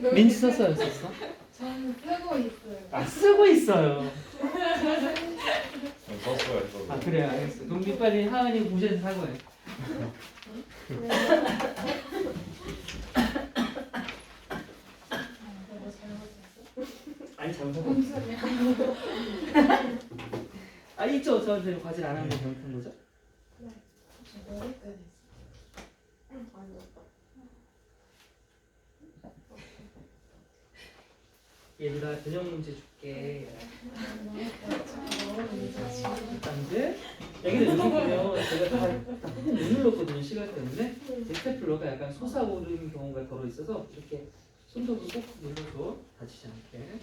민지 썼어요, 안 썼어? 저는 쓰고 있어요. 아, 쓰고 있어요. 썼어요, 저도. 아, 그래, 알겠어. 그럼 우리 빨리 하은이 무제한 사과해. 아니, 잘못한 거 없어. 아, 있죠. 저한테 과제를 안 하는 거 잘못한 거죠? 얘들아, 변형 문제 줄게. 남들 여기는 여기 보면 제가 다 못 눌렀거든요, 시간 때문에. 제 스태플러가 약간 솟아오르는 경우가 덜어 있어서 이렇게 손톱을 꼭 눌러줘, 다치지 않게.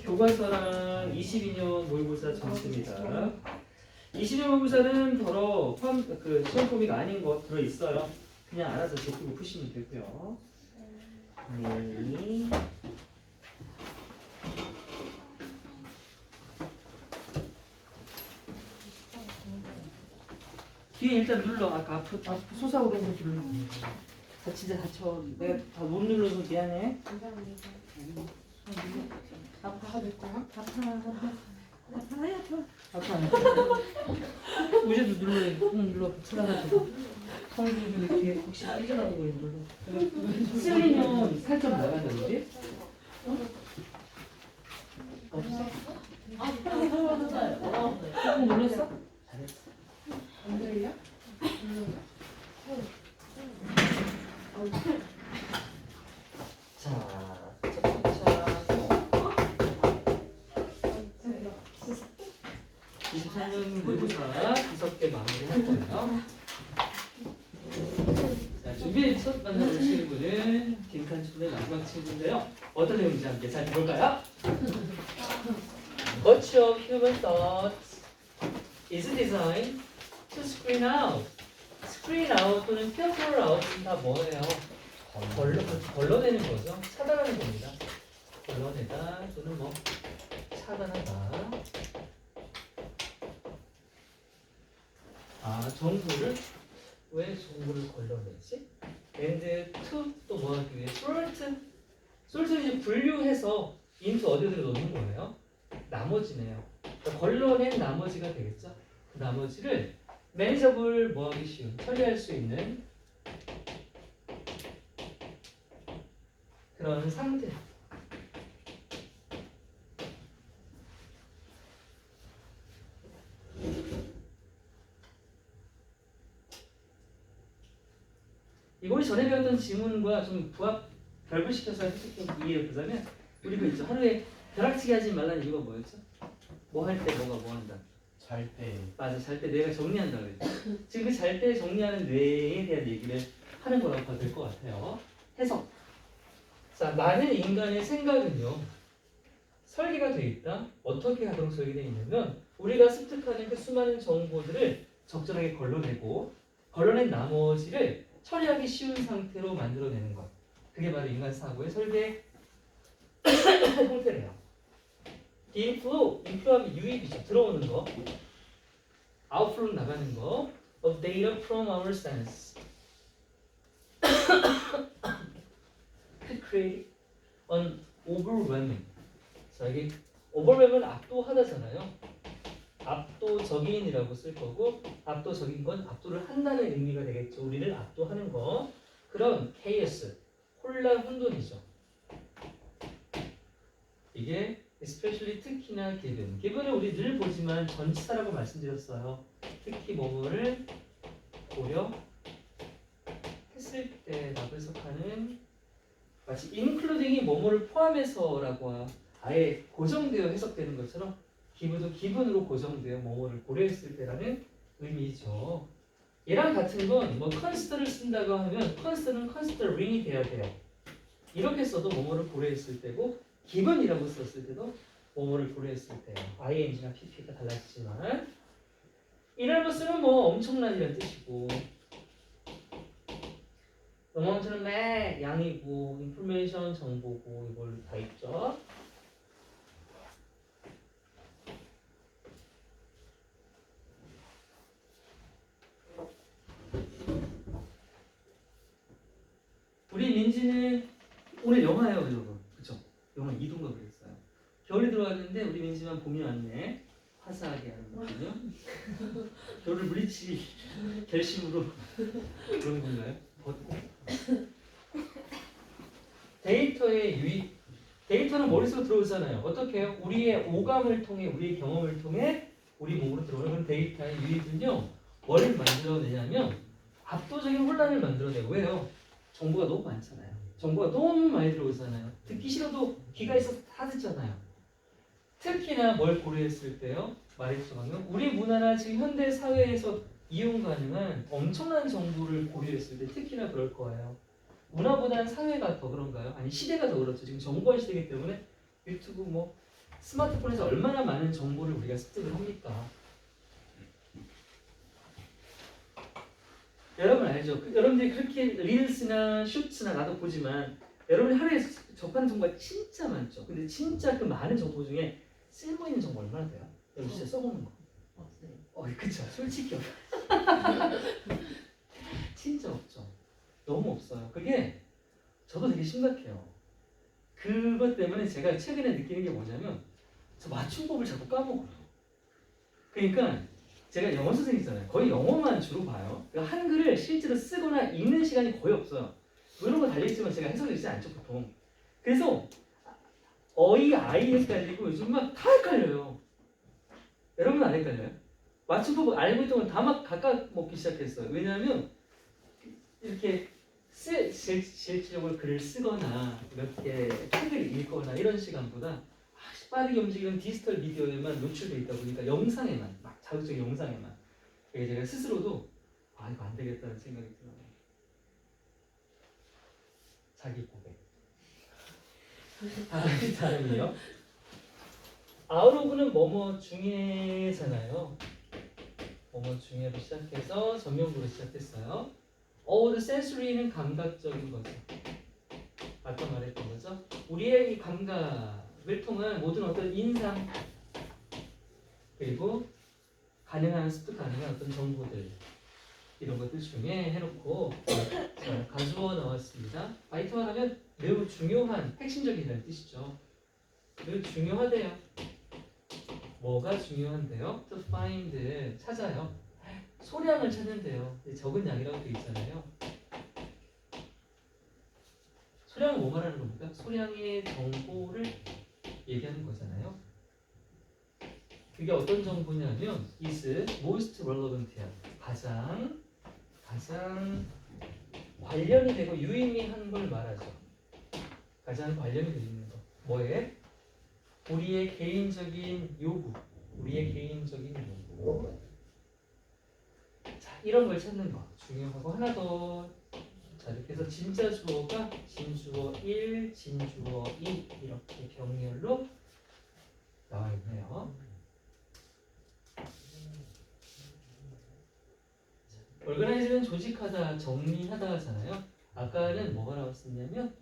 교과서랑 22년 모의고사 점수입니다. 22년 모의고사는 더러 그 시험 범위가 아닌 거 들어 있어요. 그냥 알아서 적고 푸시면 되고요. 네. 뒤에 일단 눌러. 아까 앞 솟아오르는 거 눌러. 진짜 다쳐. 내가 다 못 눌러서 미안해. 아파 될 거야? 아파. 무제도 눌러야 돼. 응, 눌러. 불안하죠. 성이 이렇게 혹시 삐져나오고 눌러. 쓸리면 살점 나간다, 그지? 없어? 조금 눌렀어? 잘했어. 안 들려? 자, 24년 모의고사 5개 마무리할 거예요. 자, 준비 첫 만나볼 친구는 김칸춘의 마지막 친구인데요. 어떤 내용인지 함께 잘 들어볼까요? What's your human thoughts is designed to screen out. screen out 또는 filter out은 다 뭐예요? 걸러내는 거죠. 차단하는 겁니다. 걸러내다 또는 뭐 차단하다. 아, 정보를 왜 정보를 걸러내지? and to 또 뭐 하기 위해 sort는 이제 분류해서 into 어디로 넣는 거예요? 나머지네요. 그러니까 걸러낸 나머지가 되겠죠. 그 나머지를 manageable 뭐 하기 쉬운 처리할 수 있는 그런 상태. 이걸 전에 배웠던 지문과 좀 결부시켜서 이해해 보자면 우리 그 있죠. 하루에 벼락치기 하지 말라는 이유가 뭐였죠? 뭐 할 때 뭐가 뭐 한다. 잘 때. 맞아, 잘 때 뇌가 정리한다 그랬죠. 지금 그 잘 때 정리하는 뇌에 대한 얘기를 하는 거라고 봐도 될 것 같아요. 해석. 자, 많은 인간의 생각은요 설계가 되어 있다. 어떻게 가동 설계되어 있냐면 우리가 습득하는 그 수많은 정보들을 적절하게 걸러낸 나머지를 처리하기 쉬운 상태로 만들어내는 것. 그게 바로 인간 사고의 설계 형태래요. inflow, inflow하면 유입이죠. 들어오는 거. outflow 나가는 거. of data from our sense. to create an overwhelming. 자, 이게 overwhelm은 압도하다잖아요. 압도적인이라고 쓸 거고 압도적인 건 압도를 한다는 의미가 되겠죠. 우리를 압도하는 거. 그런 chaos, 혼란, 혼돈이죠. 이게 especially 특히나 given은 우리 늘 보지만 전치사라고 말씀드렸어요. 특히 뭐뭐를 고려했을 때라고 해석하는 마치 including이 뭐뭐를 포함해서라고 아예 고정되어 해석되는 것처럼 기분도 기분으로 고정되어 뭐뭐를 고려했을 때라는 의미죠. 얘랑 같은 건 뭐 consider를 쓴다고 하면 consider는 considering이 돼야 돼요. 이렇게 써도 뭐뭐를 고려했을 때고 기분이라고 썼을 때도 뭐뭐를 고려했을 때요. ing나 pp가 달라지지만 이날버스는 뭐 엄청난이라는 뜻이고 어마운트는 막 양이고 information 정보고 이걸 다 있죠. 2도인가 그랬어요. 겨울이 들어왔는데 우리 민지만 봄이 왔네. 화사하게 하는 거거든요. 겨울을 물리칠 결심으로 그런 건가요? 데이터의 유입. 데이터는 머릿속으로 들어오잖아요. 어떻게 해요? 우리의 오감을 통해, 우리의 경험을 통해 우리 몸으로 들어오는 그런 데이터의 유입은요. 뭘 만들어내냐면 압도적인 혼란을 만들어내고. 왜요? 정보가 너무 많잖아요. 정보가 너무 많이 들어오잖아요. 듣기 싫어도 귀가 있어서 다 듣잖아요. 특히나 뭘 고려했을 때요. 말했죠 방금. 우리 문화나 지금 현대 사회에서 이용 가능한 엄청난 정보를 고려했을 때 특히나 그럴 거예요. 문화보다는 사회가 더 그런가요? 아니 시대가 더 그렇죠. 지금 정보화 시대이기 때문에 유튜브 뭐 스마트폰에서 얼마나 많은 정보를 우리가 습득을 합니까? 여러분 알죠? 여러분들이 그렇게 릴스나 쇼츠나 나도 보지만 여러분이 하루에 접하는 정보가 진짜 많죠. 근데 진짜 그 많은 정보 중에 쓸모 있는 정보 얼마나 돼요? 여러분 진짜 써보는 거. 그쵸. 솔직히 진짜 없죠. 너무 없어요. 그게 저도 되게 심각해요. 그것 때문에 제가 최근에 느끼는 게 뭐냐면 저 맞춤법을 자꾸 까먹어요. 그러니까 제가 영어 선생님이잖아요. 거의 영어만 주로 봐요. 그러니까 한글을 실제로 쓰거나 읽는 시간이 거의 없어요. 뭐 이런 거 달려있지만 제가 해석을 읽지 않죠 보통. 그래서 어이 아이 헷갈리고 요즘 막 다 헷갈려요. 여러분 안 헷갈려요? 맞춤법 알고 있던 건 다 막 각각 먹기 시작했어요. 왜냐하면 이렇게 실질적으로 글을 쓰거나 몇 개 책을 읽거나 이런 시간보다 빠르게 움직이는 디지털 미디어에만 노출돼 있다 보니까 영상에만 막 자극적인 영상에만 그래서 제가 스스로도 이거 안 되겠다는 생각이 들어요. 자기 고백. 다음이요. 아우로그는 뭐뭐 중에잖아요. 뭐뭐 중에로 시작해서 전명구로 시작했어요. 어우드 센소리는 감각적인 거죠. 아까 말했던 거죠. 우리의 이 감각을 통한 모든 어떤 인상 그리고 가능한 습득 가능한 어떤 정보들 이런 것들 중에 해놓고 가주어 나왔습니다. 바이트만 하면 매우 중요한 핵심적이라는 뜻이죠. 매우 중요하대요. 뭐가 중요한데요? To find 찾아요. 소량을 찾는데요. 적은 양이라고 되어 있잖아요. 소량은 뭐 말하는 겁니까? 소량의 정보를 얘기하는 거잖아요. 그게 어떤 정보냐면 is most relevant야. 가장 관련이 되고 유의미한 걸 말하죠. 가장 관련이 되어 있는 거. 뭐에? 우리의 개인적인 요구. 우리의 개인적인 요구. 자, 이런 걸 찾는 거 중요하고 하나 더. 자, 이렇게 해서 진짜 주어가 진주어 1, 진주어 2 이렇게 병렬로 나와 있네요. 얼거나이즈는 조직하다, 정리하다 하잖아요. 아까는 뭐가 나왔었냐면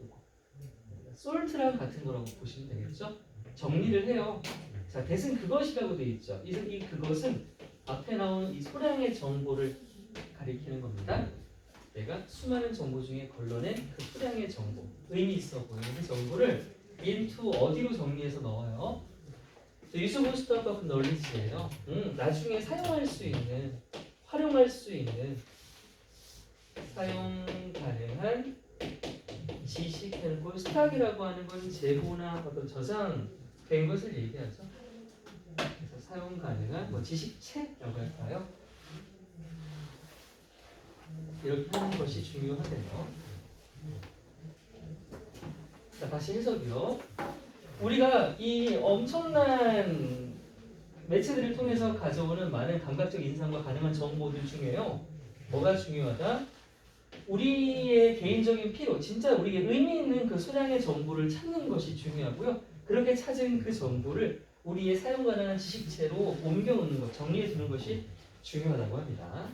솔트랑 같은 거라고 보시면 되겠죠. 정리를 해요. 자, 대신 그것이라고 되어 있죠. 이 그것은 앞에 나온 이 소량의 정보를 가리키는 겁니다. 내가 수많은 정보 중에 걸러낸 그 소량의 정보, 의미 있어 보이는 그 정보를 into 어디로 정리해서 넣어요? usable stuff of knowledge예요. 나중에 사용할 수 있는, 활용할 수 있는 사용 가능한 지식 해놓고 스탁이라고 하는 건 재고나 어떤 저장된 것을 얘기하죠. 그래서 사용 가능한 뭐 지식체라고 할까요? 이렇게 하는 것이 중요하대요. 자, 다시 해석이요. 우리가 이 엄청난 매체들을 통해서 가져오는 많은 감각적 인상과 가능한 정보들 중에요. 뭐가 중요하다? 우리의 개인적인 필요, 진짜 우리에게 의미 있는 그 소량의 정보를 찾는 것이 중요하고요. 그렇게 찾은 그 정보를 우리의 사용 가능한 지식체로 옮겨 놓는 것, 정리해 두는 것이 중요하다고 합니다.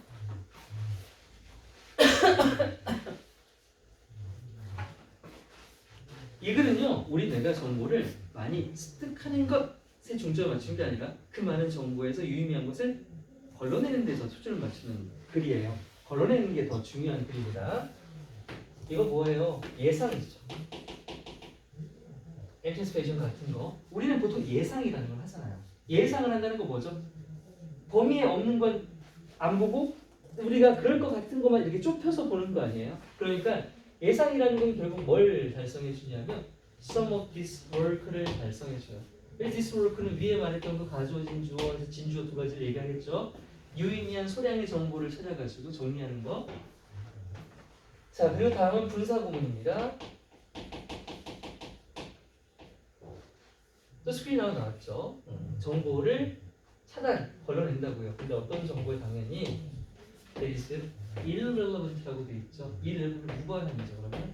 이 글은요, 우리 뇌가 정보를 많이 습득하는 것에 중점을 맞추는 게 아니라 그 많은 정보에서 유의미한 것을 걸러내는 데서 초점을 맞추는 글이에요. 걸러내는 게 더 중요한 글입니다. 이거 뭐예요? 예상이죠. anticipation 같은 거 우리는 보통 예상이라는 걸 하잖아요. 예상을 한다는 거 뭐죠? 범위에 없는 건 안 보고 우리가 그럴 것 같은 것만 이렇게 좁혀서 보는 거 아니에요? 그러니까 예상이라는 건 결국 뭘 달성해 주냐면 some of this work를 달성해 줘요. this work는 위에 말했던 그 가주어진 주어, 진주어 두 가지를 얘기하겠죠. 유의미한 소량의 정보를 찾아가지고 정리하는 거. 자, 그리고 다음은 분사 구문입니다. 또 스크린 하나 나왔죠. 정보를 걸러낸다고요. 근데 어떤 정보에 당연히 there is irrelevant라고 돼 있죠. irrelevant 무관함이죠. 그러면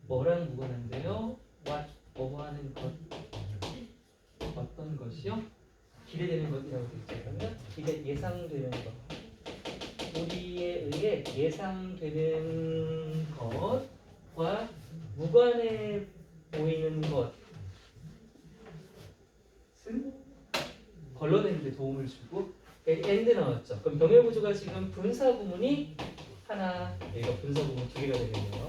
뭐랑 무관한데요? what 뭐뭐하는 것 어떤 것이요? 기대되는 것이라고 돼 있죠. 그러면 이게 예상되는 것 우리에 의해 예상되는 것과 무관해 보이는 것은 걸러내는 데 도움을 주고 and 나왔죠. 그럼 병렬 구조가 지금 분사 구문이 하나, 여기가 분사 구문 두 개가 되겠네요.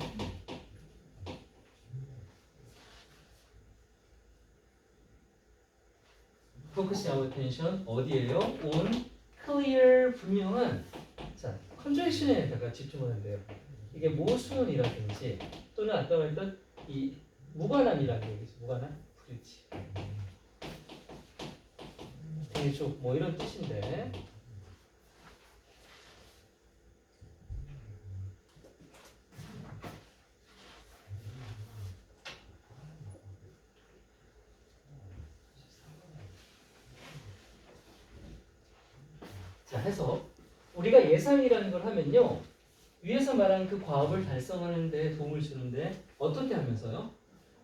Focus our attention 어디에요? On clear 분명한 자 컨트랙션에다가 집중하는데요. 이게 모순이라든지 또는 아까 말했던 이 무관함이라는 얘기죠. 무관함, 그렇지. 대조 뭐 이런 뜻인데. 자 해서 우리가 예상이라는 걸 하면요. 위에서 말한 그 과업을 달성하는 데 도움을 주는데 어떻게 하면서요?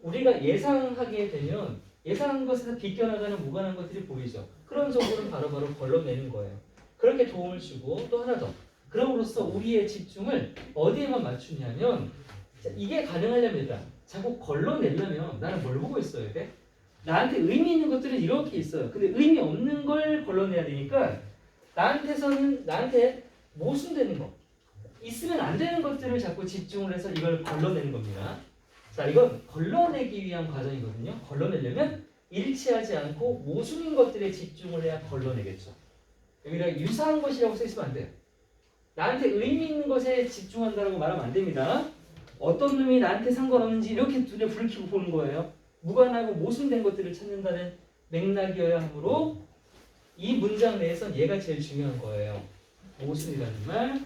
우리가 예상하게 되면 예상한 것에서 비껴나가는 무관한 것들이 보이죠. 그런 정보를 바로바로 걸러내는 거예요. 그렇게 도움을 주고 또 하나 더. 그럼으로써 우리의 집중을 어디에만 맞추냐면 자, 이게 가능하려면 자꾸 걸러내려면 나는 뭘 보고 있어야 돼? 나한테 의미 있는 것들은 이렇게 있어요. 근데 의미 없는 걸 걸러내야 되니까 나한테 모순되는 거 있으면 안 되는 것들을 자꾸 집중을 해서 이걸 걸러내는 겁니다. 자, 이건 걸러내기 위한 과정이거든요. 걸러내려면 일치하지 않고 모순인 것들에 집중을 해야 걸러내겠죠. 여기다 유사한 것이라고 써있으면 안 돼요. 나한테 의미 있는 것에 집중한다고 말하면 안 됩니다. 어떤 놈이 나한테 상관없는지 이렇게 눈에 불을 켜고 보는 거예요. 무관하고 모순된 것들을 찾는다는 맥락이어야 하므로 이 문장 내에선 얘가 제일 중요한 거예요. 모순이라는 말.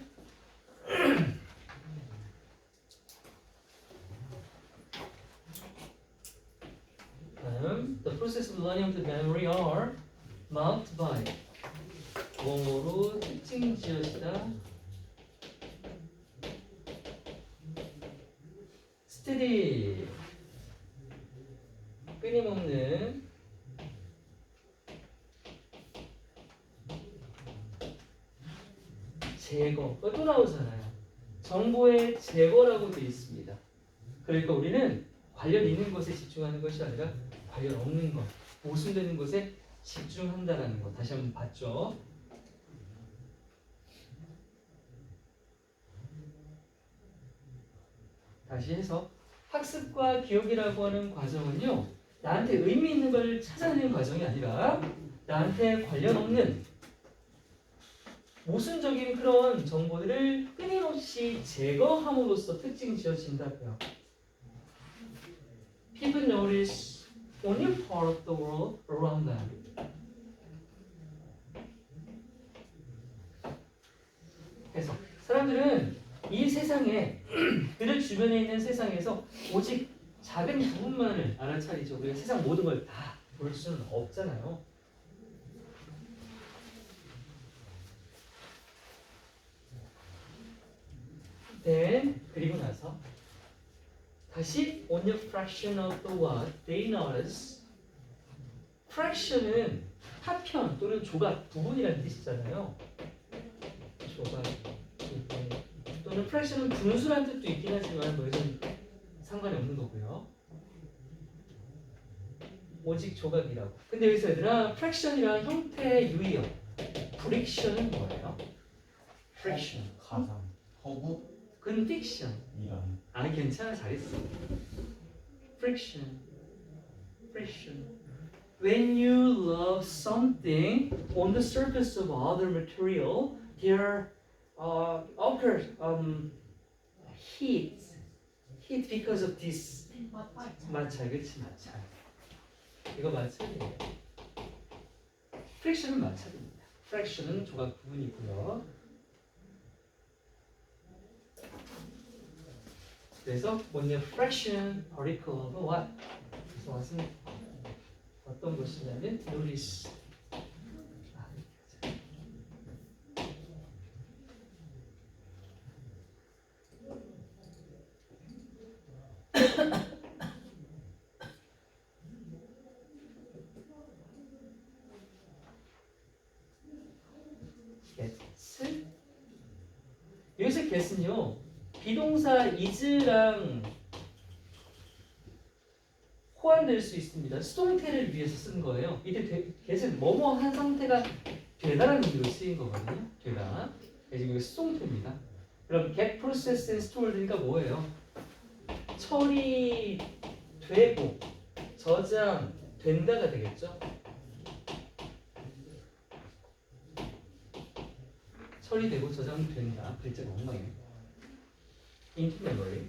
다음, the process of learning to memory are marked by 뭐로 특징 지어지다 steady 끊임없는 제거 또 나오잖아요. 정보의 제거라고 되어 있습니다. 그러니까 우리는 관련 있는 것에 집중하는 것이 아니라 관련 없는 것, 모순되는 것에 집중한다라는 것 다시 한번 봤죠. 다시 해서 학습과 기억이라고 하는 과정은요. 나한테 의미 있는 걸 찾아내는 과정이 아니라 나한테 관련 없는 모순적인 그런 정보들을 끊임없이 제거함으로써 특징 지어진다고요. People notice only part of the world around them. 그래서 사람들은 이 세상에 그들 주변에 있는 세상에서 오직 작은 부분만을 알아차리죠. 우리가 세상 모든 걸 다 볼 수는 없잖아요. 그리고 나서 다시 only fraction of the what they notice. fraction은 파편 또는 조각, 부분이라는 뜻이잖아요. 조각, 부분. 또는 fraction은 분수라는 뜻도 있긴 하지만 뭐 이건 상관이 없는 거고요. 오직 조각이라고. 근데 여기서 얘들아 fraction이란 형태의 유의어. friction은 뭐예요? friction. 가상, 허브, conviction. 아 괜찮아 잘했어. friction. When you love something on the surface of other material, there occurs heat because of this. 마찰, 그렇지 마찰. 이거 마찰이에요. friction은 마찰입니다. friction은 조각 부분이고요. 그래서 when the fraction particle of what? 그래서 무슨 어떤 것이냐면 notice. gets. 여기서 get은요 비동사 is랑 호환될 수 있습니다. 수동태를 위해서 쓴 거예요. 이때 get은 뭐뭐 한 상태가 되다라는 의미로 쓰인 거거든요. 되다. 지금 이거 수동태입니다. 그럼 get processed and stored니까 뭐예요? 처리되고 저장된다가 되겠죠. 처리되고 저장된다. 글자가 엉망이에요. into memory.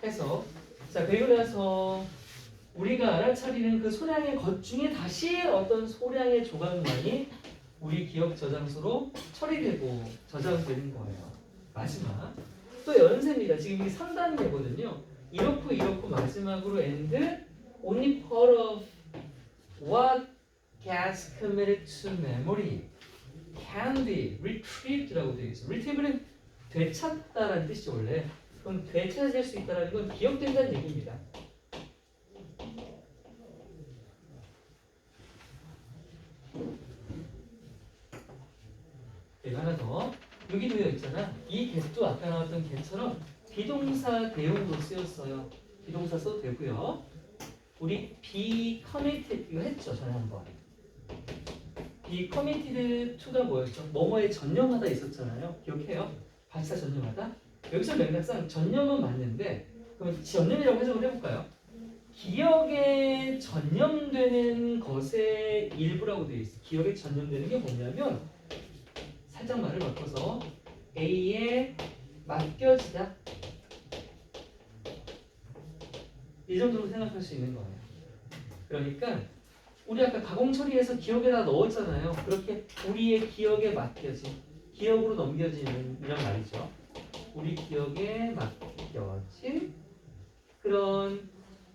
해서 자 그리고 나서 우리가 알아차리는 그 소량의 것 중에 다시 어떤 소량의 조각만이 우리 기억 저장소로 처리되고 저장되는 거예요. 마지막 또 연세입니다. 지금 이 3단계거든요. 이렇고 마지막으로 and only part of what gets committed to memory can be retrieved라고 되어 있어요. retrieve는 되찾다라는 뜻이 원래. 그럼 되찾을 수 있다는 건 기억된다는 얘기입니다. 그리고 하나 더 여기 되어 있잖아. 이 get도 아까 나왔던 get처럼 비동사 대용으로 쓰였어요. 비동사 써도 되고요. 우리 be committed 이거 했죠 전에 한번. be committed to가 뭐였죠? 뭐뭐에 전념하다 있었잖아요. 기억해요? 발사 전념하다. 여기서 맥락상 전념은 맞는데 그럼 전념이라고 해석을 해볼까요? 기억에 전념되는 것의 일부라고 되어 있어요. 기억에 전념되는 게 뭐냐면 살짝 말을 바꿔서 A에 맡겨지다 이 정도로 생각할 수 있는 거예요. 그러니까 우리 아까 가공 처리해서 기억에다 넣었잖아요. 그렇게 우리의 기억에 맡겨진 기억으로 넘겨지는 이런 말이죠. 우리 기억에 맡겨진 그런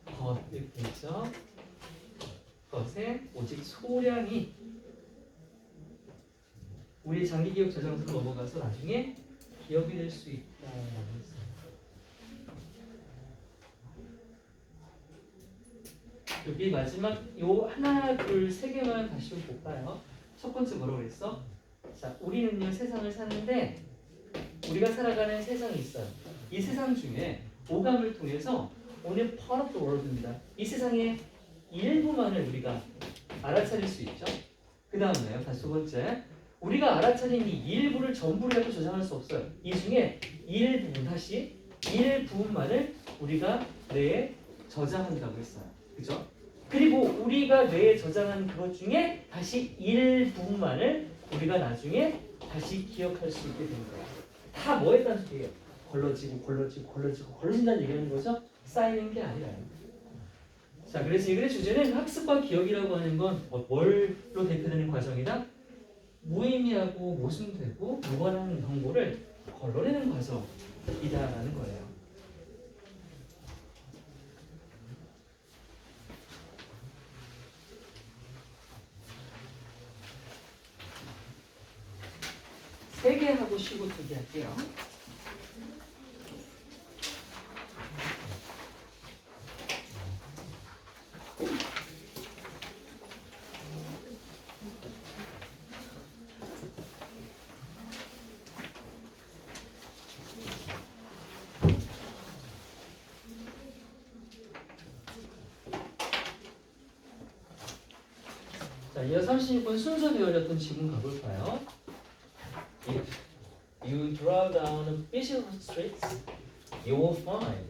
것 이렇게 있죠. 것의 오직 소량이 우리 장기 기억 저장소로 넘어가서 나중에 기억이 될 수 있다라고 했어요. 여기 마지막 요 하나 둘 세 개만 다시 좀 볼까요? 첫 번째 뭐라고 그랬어? 자, 우리는요 세상을 사는데 우리가 살아가는 세상이 있어요. 이 세상 중에 오감을 통해서 오늘 part of the world입니다. 이 세상의 일부만을 우리가 알아차릴 수 있죠. 그 다음에요. 다시 두 번째. 우리가 알아차린 이 일부를 전부를 갖고 저장할 수 없어요. 이 중에 일부분 다시 일부분만을 우리가 뇌에 저장한다고 했어요. 그죠? 그리고 우리가 뇌에 저장한 그것 중에 다시 일부분만을 우리가 나중에 다시 기억할 수 있게 되는 거예요. 다 뭐 했다는 소리예요? 걸러진다는 얘기하는 거죠? 쌓이는 게 아니라요. 자, 그래서 이 글의 주제는 학습과 기억이라고 하는 건 뭘로 대표되는 과정이다? 무의미하고 모순되고 무관한 정보를 걸러내는 과정이다라는 거예요. 세 개 하고 쉬고 2개 할게요. 자, 자, 이어 36번 순서대로 열렸던 지문 가볼까요? If you drive down a busy streets, you will find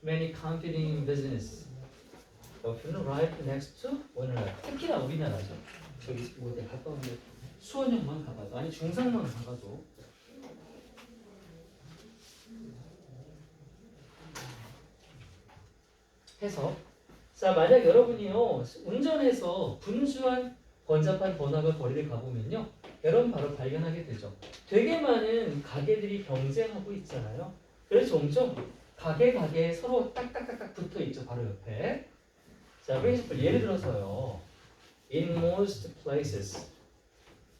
many competing business. often right next to one another. 특히나 우리나라죠. 저기 뭐에 가까운데 수원역만 가봐도 아니 중상만 가봐도 해서 자 만약 여러분이요 운전해서 분주한 번잡한 번화가 거리를 가보면요 여러분 바로 발견하게 되죠. 되게 많은 가게들이 경쟁하고 있잖아요. 그래서 종종 가게에 서로 딱딱딱딱 붙어 있죠. 바로 옆에. 자, 예를 들어서요. In most places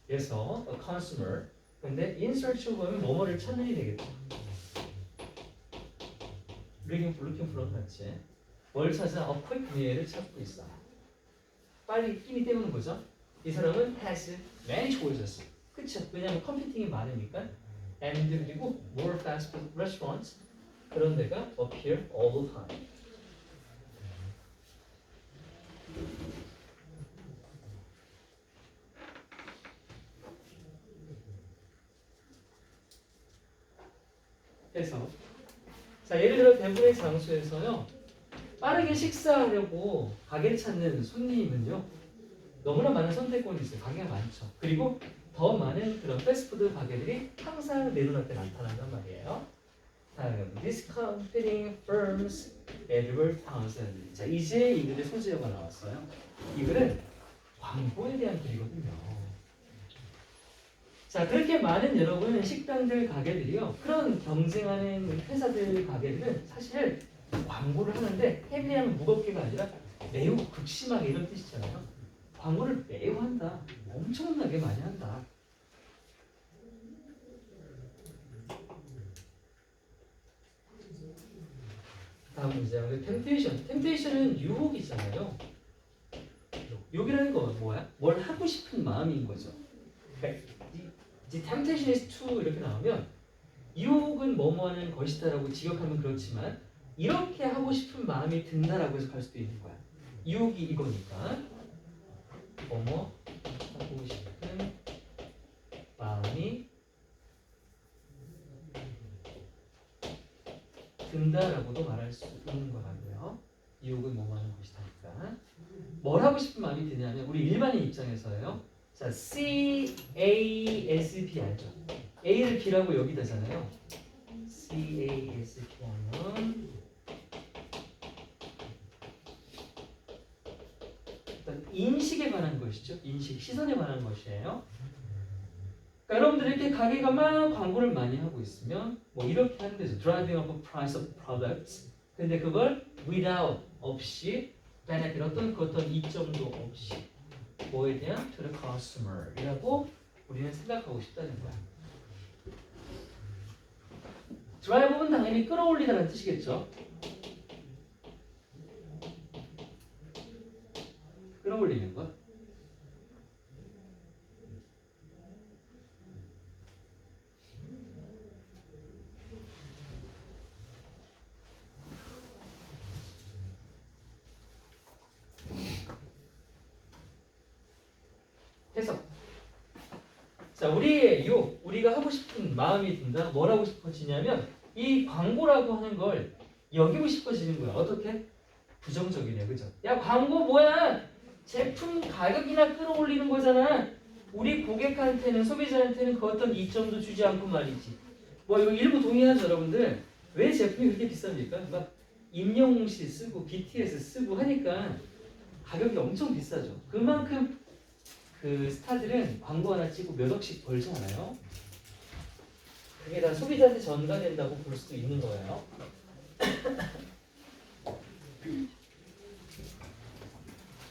그래서 a consumer 근데 in search of 하면 뭐뭐를 찾는 이 되겠죠. looking for 같이 뭘 찾아? a quick meal을 찾고 있어. 빨리 끼니 때우는 거죠. 이 사람은 has many choices. 그쵸? 왜냐하면 컴퓨팅이 많으니까. And 그리고 more fast food restaurants 그런 데가 appear all the time. 그래서 자 예를 들어 대부분의 장소에서요 빠르게 식사하려고 가게를 찾는 손님은요 너무나 많은 선택권이 있어요. 가게가 많죠. 그리고 더 많은 그런 패스트푸드 가게들이 항상 내 눈앞에 나타난단 말이에요. 다음 discounting firms advertise. 자 이제 이 글의 소재가 나왔어요. 이 글은 광고에 대한 글이거든요. 자 그렇게 많은 여러분 식당들 가게들이요 그런 경쟁하는 회사들 가게들은 사실 광고를 하는데 헤비하면 무겁게가 아니라 매우 극심하게 이런 뜻이잖아요. 광고를 매우 한다. 엄청나게 많이 한다. 다음 문제 템테이션. 템테이션은 유혹이잖아요. 유혹이라는 건 뭐야? 뭘 하고 싶은 마음인 거죠. The temptation is to 이렇게 나오면 유혹은 뭐뭐하는 것이다라고 직역하면 그렇지만 이렇게 하고 싶은 마음이 든다라고 해석할 수도 있는 거야. 유혹이 이거니까 뭐뭐 하고 싶은 마음이 든다라고도 말할 수 있는 거라고요. 유혹은 뭐뭐하는 것이다니까. 뭘 하고 싶은 마음이 드냐면 우리 일반인 입장에서요. 자, CASB 알죠? A를 B라고 여기다잖아요. CASB 하면 일단 인식에 관한 것이죠. 인식, 시선에 관한 것이에요. 그러니까 여러분들 이렇게 가게가 막 광고를 많이 하고 있으면 뭐 이렇게 하는 데죠. Driving up the price of products. 근데 그걸 without, 없이 benefit, 어떤 이점도 없이 뭐에 대한 to the consumer 이라고 우리는 생각하고 싶다는 거야. 드라이브는 당연히 끌어올리다는 뜻이겠죠. 끌어올리는 것. 해석. 자, 우리의 유혹, 우리가 하고 싶은 마음이 든다. 뭘 하고 싶어지냐면 이 광고라고 하는 걸 여기고 싶어지는 거야. 어떻게? 부정적이네, 그죠? 야, 광고 뭐야? 제품 가격이나 끌어올리는 거잖아. 우리 고객한테는 소비자한테는 그 어떤 이점도 주지 않고 말이지. 뭐 이거 일부 동의하죠, 여러분들. 왜 제품이 그렇게 비쌉니까? 막 임영웅 씨 쓰고 BTS 쓰고 하니까 가격이 엄청 비싸죠. 그만큼 그 스타들은 광고 하나 찍고 몇 억씩 벌잖아요. 그게 다 소비자한테 전가된다고 볼 수도 있는 거예요.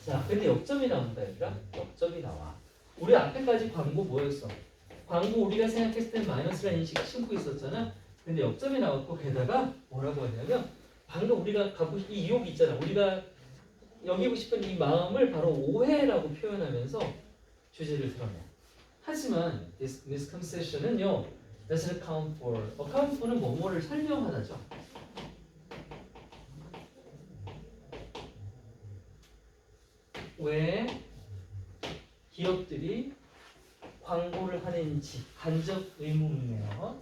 자, 근데 역점이 나온다, 얘들아. 역점이 나와. 우리 앞에까지 광고 뭐였어? 광고 우리가 생각했을 때 마이너스라는 인식 심고 있었잖아. 근데 역점이 나왔고 게다가 뭐라고 하냐면 방금 우리가 갖고 이 유혹이 있잖아. 우리가 여기고 싶은 이 마음을 바로 오해라고 표현하면서 주제를 드러내. 하지만 this concession은요, doesn't account for. account for는 뭐뭐를 설명하다죠. 왜 기업들이 광고를 하는지 간접 의문이네요.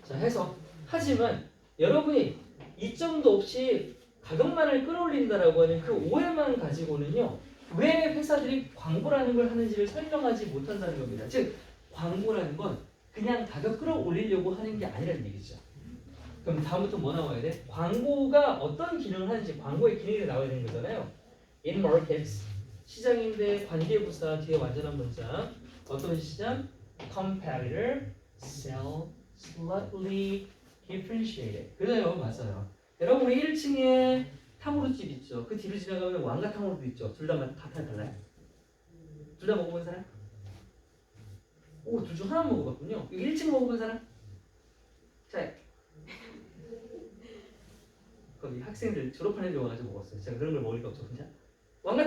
자, 해서 하지만 여러분이 이점도 없이 가격만을 끌어올린다라고 하는 그 오해만 가지고는요, 왜 회사들이 광고라는 걸 하는지를 설명하지 못한다는 겁니다. 즉 광고라는 건 그냥 가격 끌어올리려고 하는 게 아니라는 얘기죠. 그럼 다음부터 뭐 나와야 돼? 광고가 어떤 기능을 하는지 광고의 기능이 나와야 되는 거잖아요. In markets, 시장인데 관계부사 뒤에 완전한 문장. 어떤 시장? Competitor, sell, slightly differentiated. 그래요, 맞아요. 여러분 우리 1층에 탕후루집 있죠. 그 뒤로 지나가면 왕가탕후루도 있죠. 둘 다 달라요? 둘 다 먹어본 사람? 오, 둘 중 하나 먹어봤군요. 이거 1층 먹어본 사람? 자, 거기 학생들 졸업한 애들 와가지고 먹었어요. 제가 그런 걸 먹을 게 없죠, 혼자. 왕가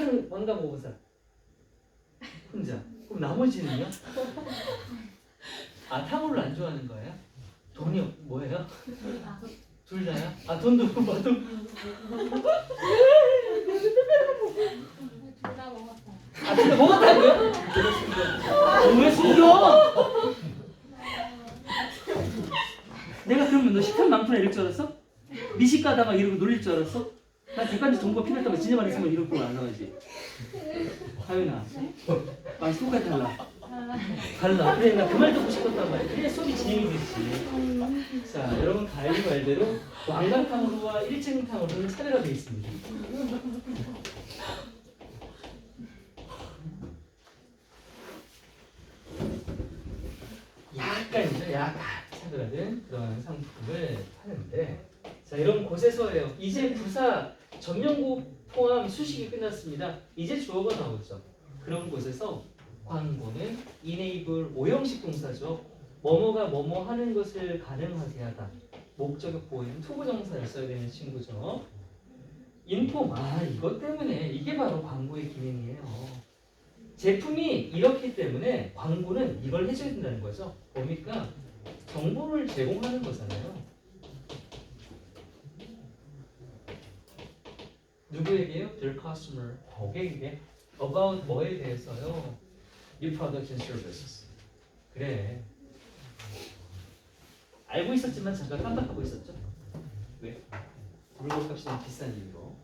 먹어본 사람? 혼자. 그럼 나머지는요? 아, 탕후루를 안 좋아하는 거예요? 돈이 뭐예요? 둘 다요? 아, 돈도 맛도 둘 다 먹었어요. 아, 진짜 먹었다고요? 왜 숨겨? 내가 그러면 너 식탐 많구나 이럴 줄 알았어? 미식 가다가 이러고 놀릴 줄 알았어? 나 객관적 정보가 필요했다고 진짜 많이 쓰면 이럴 거안 나오지. 하윤아, 많이 똑같이 달라. 달라. 그래, 나 그 말 듣고 싶었단 말이야. 그래, 수업이 진행이 됐지. 자, 여러분 가연이 말대로 왕관탕으로와 1층 탕으로는 차례가 되어 있습니다. 약간이죠, 약간 차별화된 그런 상품을 하는데, 자, 이런 곳에서예요. 이제 부사 전명국 포함 수식이 끝났습니다. 이제 주어가 나오죠. 그런 곳에서 광고는 enable 오형식 동사죠. 뭐뭐가 뭐뭐 하는 것을 가능하게 하다. 목적격 보호는 투부정사를 써야 되는 친구죠. 인폼, 이것 때문에 이게 바로 광고의 기능이에요. 제품이 이렇기 때문에 광고는 이걸 해줘야 된다는 거죠. 뭡니까? 정보를 제공하는 거잖아요. 누구에게요? Their customer, 고객에게. About 뭐에 대해서요? New products and services. 그래. 알고 있었지만 잠깐 깜빡하고 있었죠. 왜? 물건값이 너무 비싼 이유로.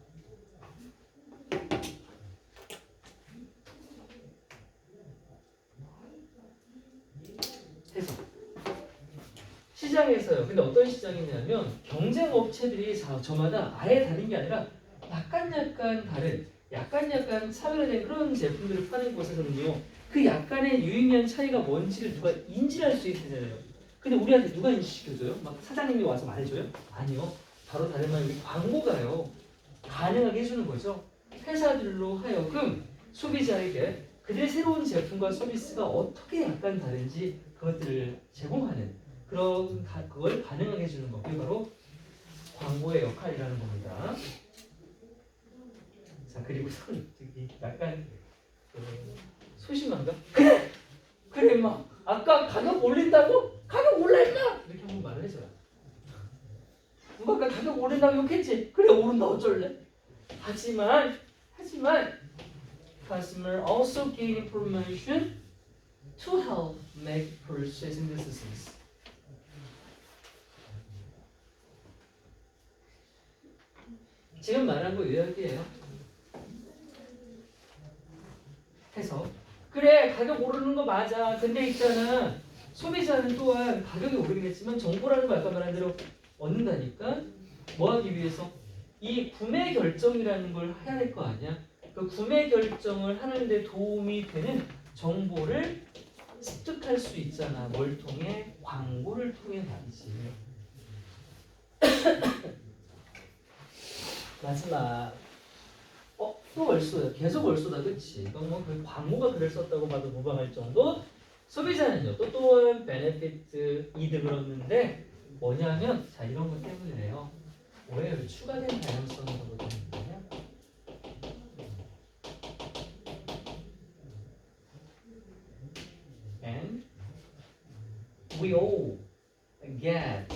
해서 시장에서요. 근데 어떤 시장이냐면 경쟁 업체들이 저마다 아예 다른 게 아니라 약간 다른, 약간 차별화된 그런 제품들을 파는 곳에서는요. 그 약간의 유의미한 차이가 뭔지를 누가 인지할 수 있잖아요. 근데 우리한테 누가 인지시켜줘요? 막 사장님이 와서 말해줘요? 아니요. 바로 다른 말로 광고가요. 가능하게 해주는 거죠. 회사들로 하여금 소비자에게 그들의 새로운 제품과 서비스가 어떻게 약간 다른지 그것들을 제공하는 그걸 가능하게 해주는 것. 그게 바로 광고의 역할이라는 겁니다. 자, 그리고 약간 소심한가? 그래 막 아까 가격 올린다고? 가격 올라 임마! 이렇게 한번 말을 해줘요. 누가 아까 가격 오른다고 욕했지? 그래 오른다 어쩔래? 하지만 customer also gain information to help make purchasing decisions. 지금 말한 거 요약이에요. 해서 그래 가격 오르는 거 맞아. 근데 있잖아 소비자는 또한 가격이 오르긴 했지만 정보라는 거 아까 말한 대로 얻는다니까 뭐 하기 위해서 이 구매 결정이라는 걸 해야 될 거 아니야. 그 구매 결정을 하는데 도움이 되는 정보를 습득할 수 있잖아. 뭘 통해? 광고를 통해 말이지. 마지막 또 월소야. 계속 월소다. 그치? 그 광고가 글을 썼다고 봐도 무방할 정도. 소비자는요 또 또한 베네피트 이득을 얻는데 뭐냐면 자 이런 것 때문이에요. 왜 추가된 다양성이 거거든요. And we all get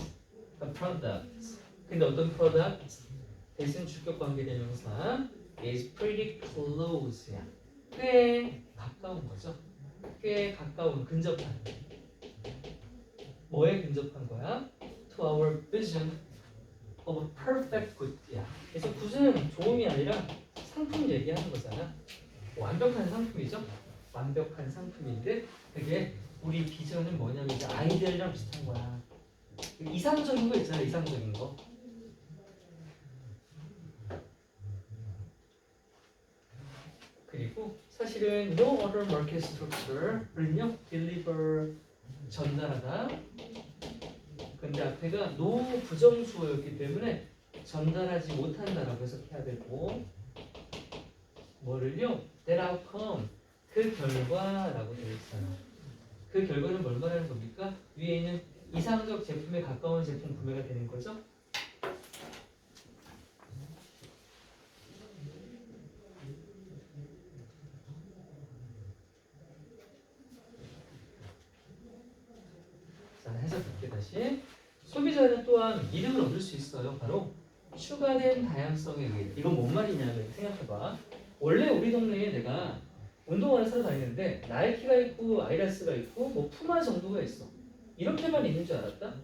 a product 근데 어떤 product? 대신 주격 관계대명사 is pretty close야. 꽤 가까운 거죠. 꽤 가까운, 근접한. 뭐에 근접한 거야? To our vision of a perfect good야. 그래서 굿은 좋음이 아니라 상품 얘기하는 거잖아. 완벽한 상품이죠. 완벽한 상품인데 그게 우리 비전은 뭐냐면 이제 아이디어랑 비슷한 거야. 이상적인 거 있잖아. 이상적인 거. 그리고 사실은 no other market structure는요 deliver 전달하다. 근데 앞에가 no 부정수어였기 때문에 전달하지 못한다라고 해석해야 되고 뭐를요 that outcome 그 결과라고 되어 있어요. 그 결과는 뭘 말하는 겁니까? 위에 있는 이상적 제품에 가까운 제품 구매가 되는 거죠. 자, 해석할게 다시. 소비자는 또한 이득을 얻을 수 있어요. 바로 추가된 다양성에 의해. 이건 뭔 말이냐면 생각해봐. 원래 우리 동네에 내가 운동화를 사러 다니는데 나이키가 있고 아디다스가 있고 뭐 푸마 정도가 있어. 이렇게만 있는 줄 알았다.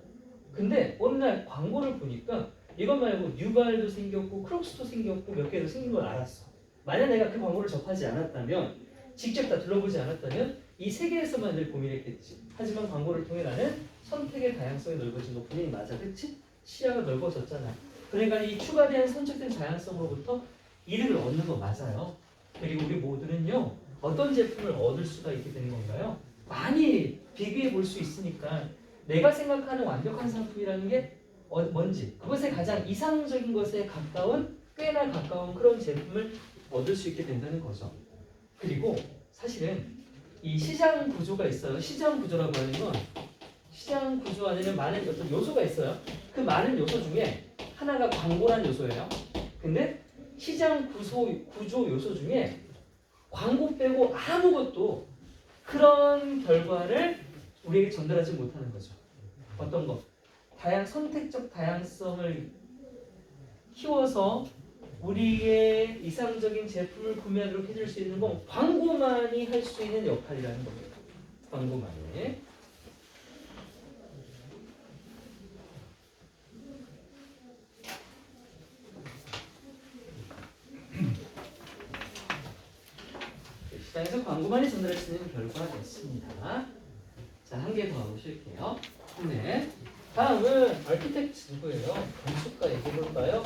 근데 어느 날 광고를 보니까 이것 말고 뉴발도 생겼고 크록스도 생겼고 몇 개도 생긴 걸 알았어. 만약 내가 그 광고를 접하지 않았다면 직접 다 둘러보지 않았다면 이 세계에서만 늘 고민했겠지. 하지만 광고를 통해 나는 선택의 다양성이 넓어진 거 분명히 맞아. 그치? 시야가 넓어졌잖아. 그러니까 이 추가된 선택된 다양성으로부터 이득을 얻는 거 맞아요. 그리고 우리 모두는요. 어떤 제품을 얻을 수가 있게 되는 건가요? 많이 비교해 볼 수 있으니까 내가 생각하는 완벽한 상품이라는 게 뭔지 그것에 가장 이상적인 것에 가까운 꽤나 가까운 그런 제품을 얻을 수 있게 된다는 거죠. 그리고 사실은 이 시장 구조가 있어요. 시장 구조라고 하는 건 시장 구조 안에는 많은 어떤 요소가 있어요. 그 많은 요소 중에 하나가 광고란 요소예요. 근데 시장 구조 요소 중에 광고 빼고 아무것도 그런 결과를 우리에게 전달하지 못하는 거죠. 어떤 거? 선택적 다양성을 키워서 우리의 이상적인 제품을 구매하도록 해줄 수 있는 건 광고만이 할 수 있는 역할이라는 겁니다. 광고만이. 시장에서 광고만이 전달할 수 있는 결과였습니다. 자, 한 개 더 보실게요. 네. 다음은 아키텍트 누구예요? 건축가 얘기해볼까요?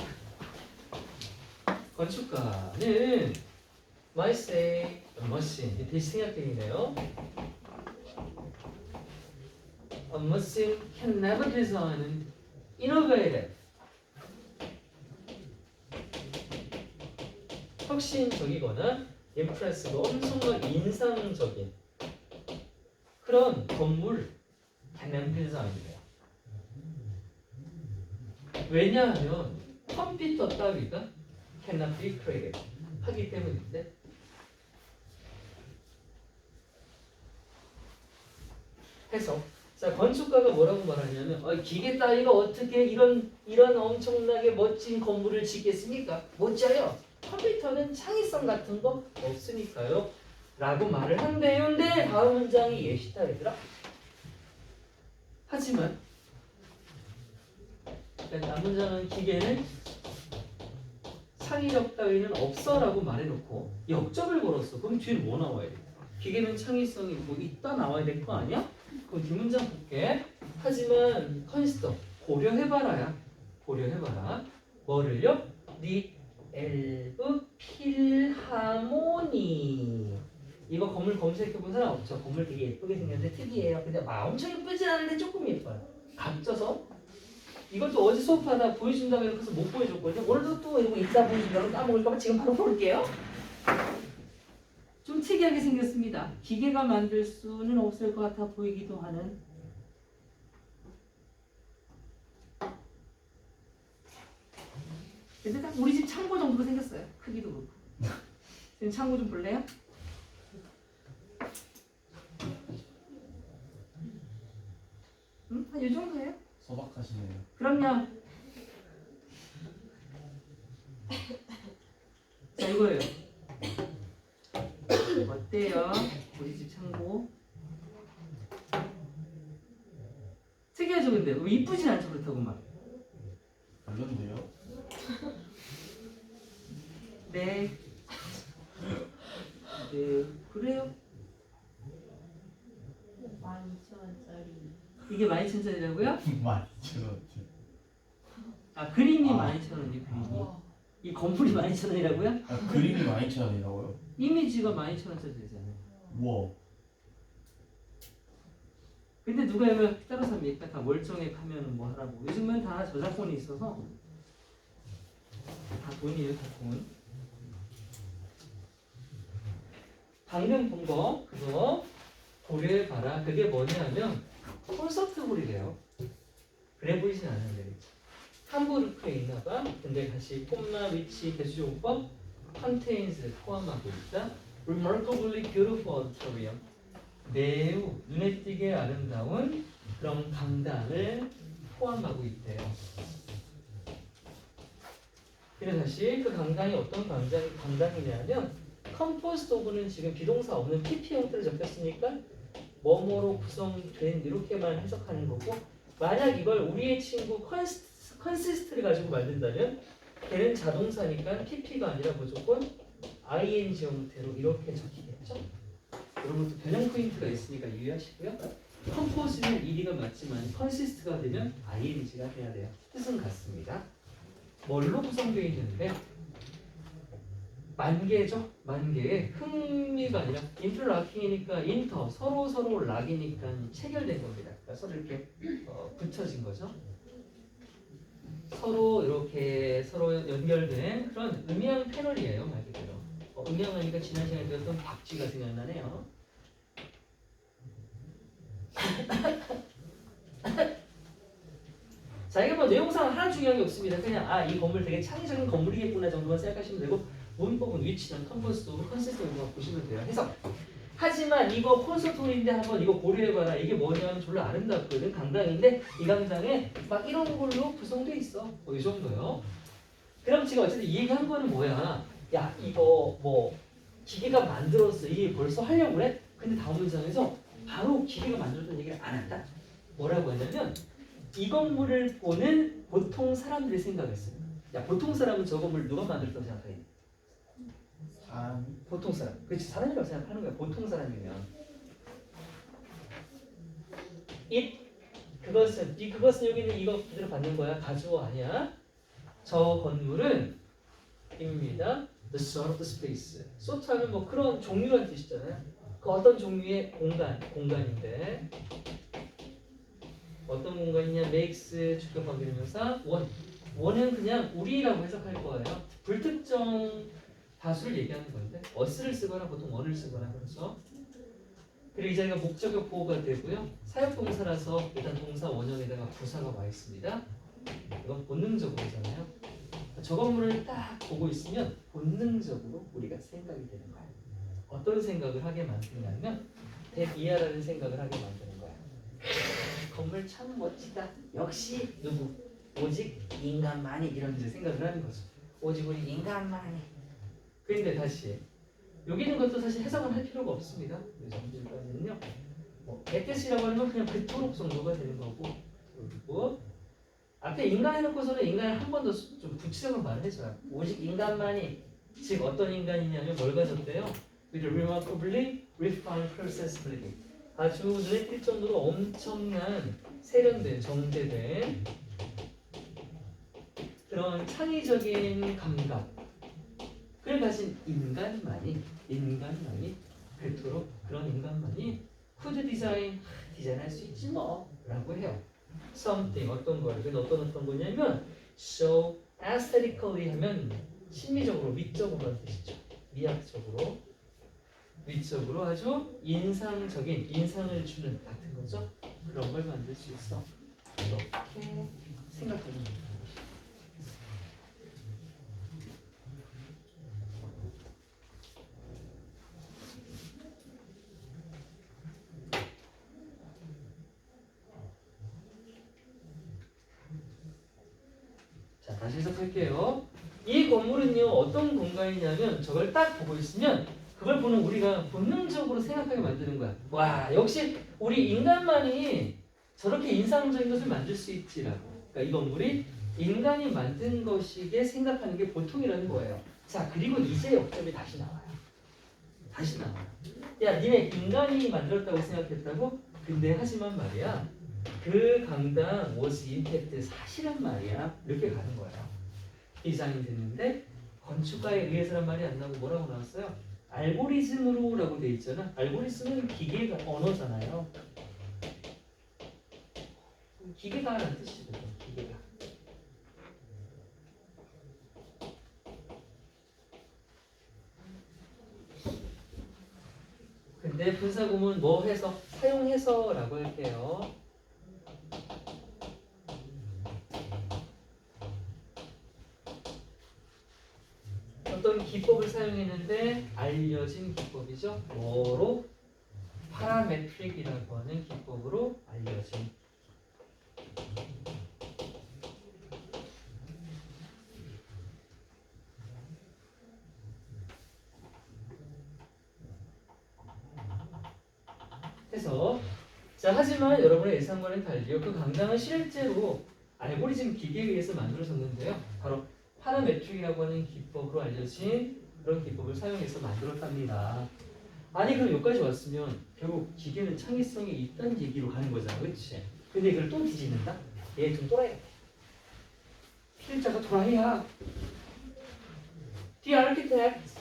건축가는 might say a machine. 이 대시 생략형이네요. A machine can never design an innovative. 혁신적이거나 impressive, 엄청나게 인상적인 그런 건물 can never design이래요. 왜냐하면 컴퓨터 따위가 cannot be created 하기 때문인데 해서 자 건축가가 뭐라고 말하냐면 기계 따위가 어떻게 이런 엄청나게 멋진 건물을 짓겠습니까? 못 져요. 컴퓨터는 창의성 같은 거 없으니까요. 라고 말을 한대요. 근데 다음 문장이 예시다 얘들아. 하지만 남문장은 기계는 창의력 따위는 없어라고 말해놓고 역접을 걸었어. 그럼 뒤에 뭐 나와야 돼? 기계는 창의성이 뭐 있다 나와야 될 거 아니야? 그럼 뒷문장 볼게. 하지만 컨시더 고려해봐라야. 고려해봐라. 뭐를요? The 엘브 필하모니. 이거 건물 검색해본 사람 없죠? 건물 되게 예쁘게 생겼는데 특이해요. 근데 엄청 예쁘진 않은데 조금 예뻐요. 각져서 이것도 어제 수업하다 보여준다고 해서 못 보여줬거든요. 오늘도 또 이거 이따 보여준다고 까먹을까봐 지금 바로 볼게요. 좀 특이하게 생겼습니다. 기계가 만들 수는 없을 것 같아 보이기도 하는. 근데 딱 우리 집 창고 정도로 생겼어요. 크기도 그렇고. 지금 창고 좀 볼래요? 한 이 정도예요? 소박하시네요. 그럼요. 이거예요. 어때요? 우리 집 창고. 특이하죠, 근데 이쁘진 않죠, 그렇다고 막. 별론데요? 네. 네, 그래요. 12,000원짜리. 이게 12,000원짜리라고요? 12,000원짜리. 아, 그림이 아. 12,000원이 그림이. 와. 이 건물이 12,000원이라고요? 아, 그림이 12,000원이라고요? 이미지가 12,000원짜리 되잖아요. 우와. 근데 누가 이걸 따로 삽니까? 다 멀쩡해 하면 뭐 하라고. 요즘은 다 저작권이 있어서 다 돈이에요, 다 돈. 방금 본 거 그거 고려해봐라. 그게 뭐냐면 콘서트홀이래요. 그래 보이진 않는데 함부르크에 있나봐. 근데 다시 콤마 위치 대수용법 contains 포함하고 있다. remarkably beautiful auditorium. 매우 눈에 띄게 아름다운 그런 강당을 포함하고 있대요. 그래서 다시 그 강당이 어떤 강당이냐면 컴포스트 오브는 지금 비동사 없는 PP 형태로 적혔으니까 뭐뭐로 구성된 이렇게만 해석하는 거고, 만약 이걸 우리의 친구 컨시스트를 가지고 만든다면 걔는 자동사니까 PP가 아니라 무조건 ing 형태로 이렇게 적히겠죠. 여러분 또 변형 포인트가 있으니까 유의하시고요. 컴포즈는 ED가 맞지만 컨시스트가 되면 ing가 돼야 돼요. 뜻은 같습니다. 뭘로 구성되어 있는데 만개죠. 만개에 흥미가 아니라 인터락킹이니까 인터 서로 락이니까 체결된 겁니다. 그러니까 서로 이렇게 붙여진 거죠. 서로 이렇게 서로 연결된 그런 음향 패널이에요, 말 그대로. 음향하니까 지난 시간에 배웠던 박쥐가 생각나네요. 자, 이게 뭐 내용상 하나 중요한 게 없습니다. 그냥 이 건물 되게 창의적인 건물이겠구나 정도만 생각하시면 되고, 문법은 위치는 컴포스트 오브 컨시스트만 보시면 돼요. 해석. 하지만 이거 콘서트홀인데 한번 이거 고려해봐라. 이게 뭐냐면 졸라 아름답거든. 강당인데 이 강당에 막 이런 걸로 구성돼 있어. 이 정도요. 그럼 지금 어쨌든 이 얘기한 거는 뭐야? 야, 이거 뭐 기계가 만들었어. 이게 벌써 하려고 그래? 근데 다음 문장에서 바로 기계가 만들었다는 얘기를 안 한다. 뭐라고 하냐면 이 건물을 보는 보통 사람들이 생각했어요. 야, 보통 사람은 저 건물 누가 만들었다고 생각해? 사람이? 보통 사람. 그렇지, 사람이라고 생각하는 거야. 보통 사람이면. 그것은 여기 있는 이거 그대로 받는 거야. 가주어 아니야. 저 건물은 입니다. The sort of the space. sort 하면 뭐 그런 종류라는 뜻이잖아요. 그 어떤 종류의 공간인데 어떤 공간이냐? makes 주격 관계대명사 원은 그냥 우리라고 해석할 거예요. 불특정 다수를 얘기하는 건데 us를 쓰거나 보통 원을 쓰거나 그래서 그리고 이 자리가 목적격 보호가 되고요. 사역동사라서 일단 동사 원형에다가 부사가 와 있습니다. 이건 본능적으로잖아요. 저 건물을 딱 보고 있으면 본능적으로 우리가 생각이 되는 거예요. 어떤 생각을 하게 만드냐면 대비하라는 생각을 하게 만드는 거예요. 건물 참 멋지다. 역시 누구? 오직 인간만이 이런 이제 생각을 하는 거죠. 오직 우리 인간만이. 그런데 다시 여기 있는 것도 사실 해석은 할 필요가 없습니다. 이 정도까지는요. 에테스라고 하는 건 그냥 그토록 정도가 되는 거고, 그리고 앞에 인간 해놓고서는 인간을 한 번 더 좀 구체적으로 말을 해줘요. 오직 인간만이, 즉 어떤 인간이냐면 뭘 가졌대요? With a remarkably refined processability. 아주 눈에 띌 정도로 엄청난 세련된, 정제된 그런 창의적인 감각. 그래 가진 인간만이 그토록 그런 인간만이 could 디자인할 수 있지 뭐 라고 해요. something 어떤 걸. 근데 어떤 거냐면 so aesthetically 하면 심미적으로 위적으로 하는 뜻이죠. 미학적으로 위적으로 아주 인상적인 인상을 주는 같은 거죠. 그런 걸 만들 수 있어. 이렇게 생각하는 거예요. 자, 다시 해석할게요. 이 건물은요 어떤 공간이냐면 저걸 딱 보고 있으면 그걸 보는 우리가 본능적으로 생각하게 만드는 거야. 와 역시 우리 인간만이 저렇게 인상적인 것을 만들 수 있지라고. 그러니까 이 건물이 인간이 만든 것이게 생각하는 게 보통이라는 거예요. 자 그리고 이제 역점이 다시 나와요. 다시 나와요. 야 니네 인간이 만들었다고 생각했다고? 근데 하지만 말이야 그 강당 was in fact 사실은 말이야 이렇게 가는 거예요. 디자인 됐는데 건축가에 의해서란 말이 안 나오고 뭐라고 나왔어요? 알고리즘으로 라고 돼 있잖아. 알고리즘은 기계가 언어잖아요. 기계가라는 뜻이거든. 기계가. 근데 분사구문 뭐 해서 사용해서라고 할게요. 어떤 기법을 사용했는데 알려진 기법이죠. 뭐로? 파라메트릭이라고 하는 기법으로 알려진. 해서 자 하지만 여러분의 예상과는 달리요. 그 강당은 실제로 알고리즘 기계에 의해서 만들어졌는데요. 바로 파라메트릭이라고 하는 기법으로 알려진 그런 기법을 사용해서 만들었답니다. 아니 그럼 여기까지 왔으면 결국 기계는 창의성이 있다는 얘기로 가는 거잖아. 그렇지? 근데 이걸 또 뒤집는다? 얘 좀 또라이 같아. 필자가 또라이야. The architect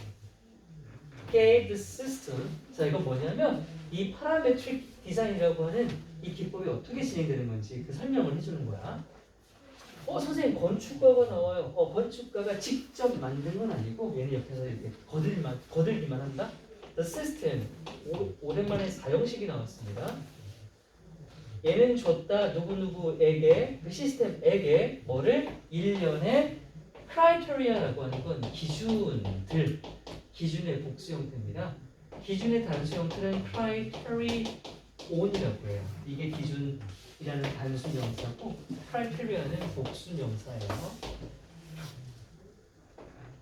gave the system. 자 이건 뭐냐면 이 파라메트릭 디자인이라고 하는 이 기법이 어떻게 진행되는 건지 그 설명을 해주는 거야. 선생님 건축가가 나와요. 건축가가 직접 만든 건 아니고 얘는 옆에서 이렇게 거들기만 한다. The system 오랜만에 사형식이 나왔습니다. 얘는 줬다 누구누구에게 그 시스템에게 뭐를 일련의 크라이테리아라고 하는 건 기준들 기준의 복수 형태입니다. 기준의 단수 형태는 크라이테리온이라고 해요. 이게 기준이라는 단수 명사고 크라이테리아는 복수 명사예요.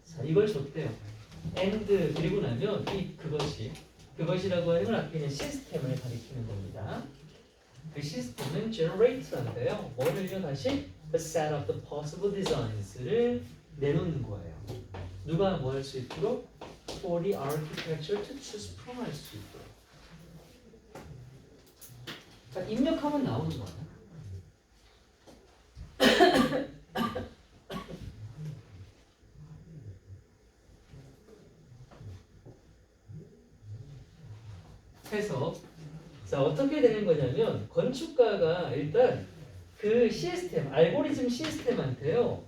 자, 이걸 줬대요. and 그리고 나면 그것이라고 하는 건 앞에 있는 시스템을 가리키는 겁니다. 그 시스템은 generate인데요. 뭐를요 다시 a set of the possible designs를 내놓는 거예요. 누가 뭐 할 수 있도록 for the architecture to choose from 할 수 있도록. 자, 입력하면 나오는 거야. 해서 자 어떻게 되는 거냐면 건축가가 일단 그 시스템 알고리즘 시스템한테요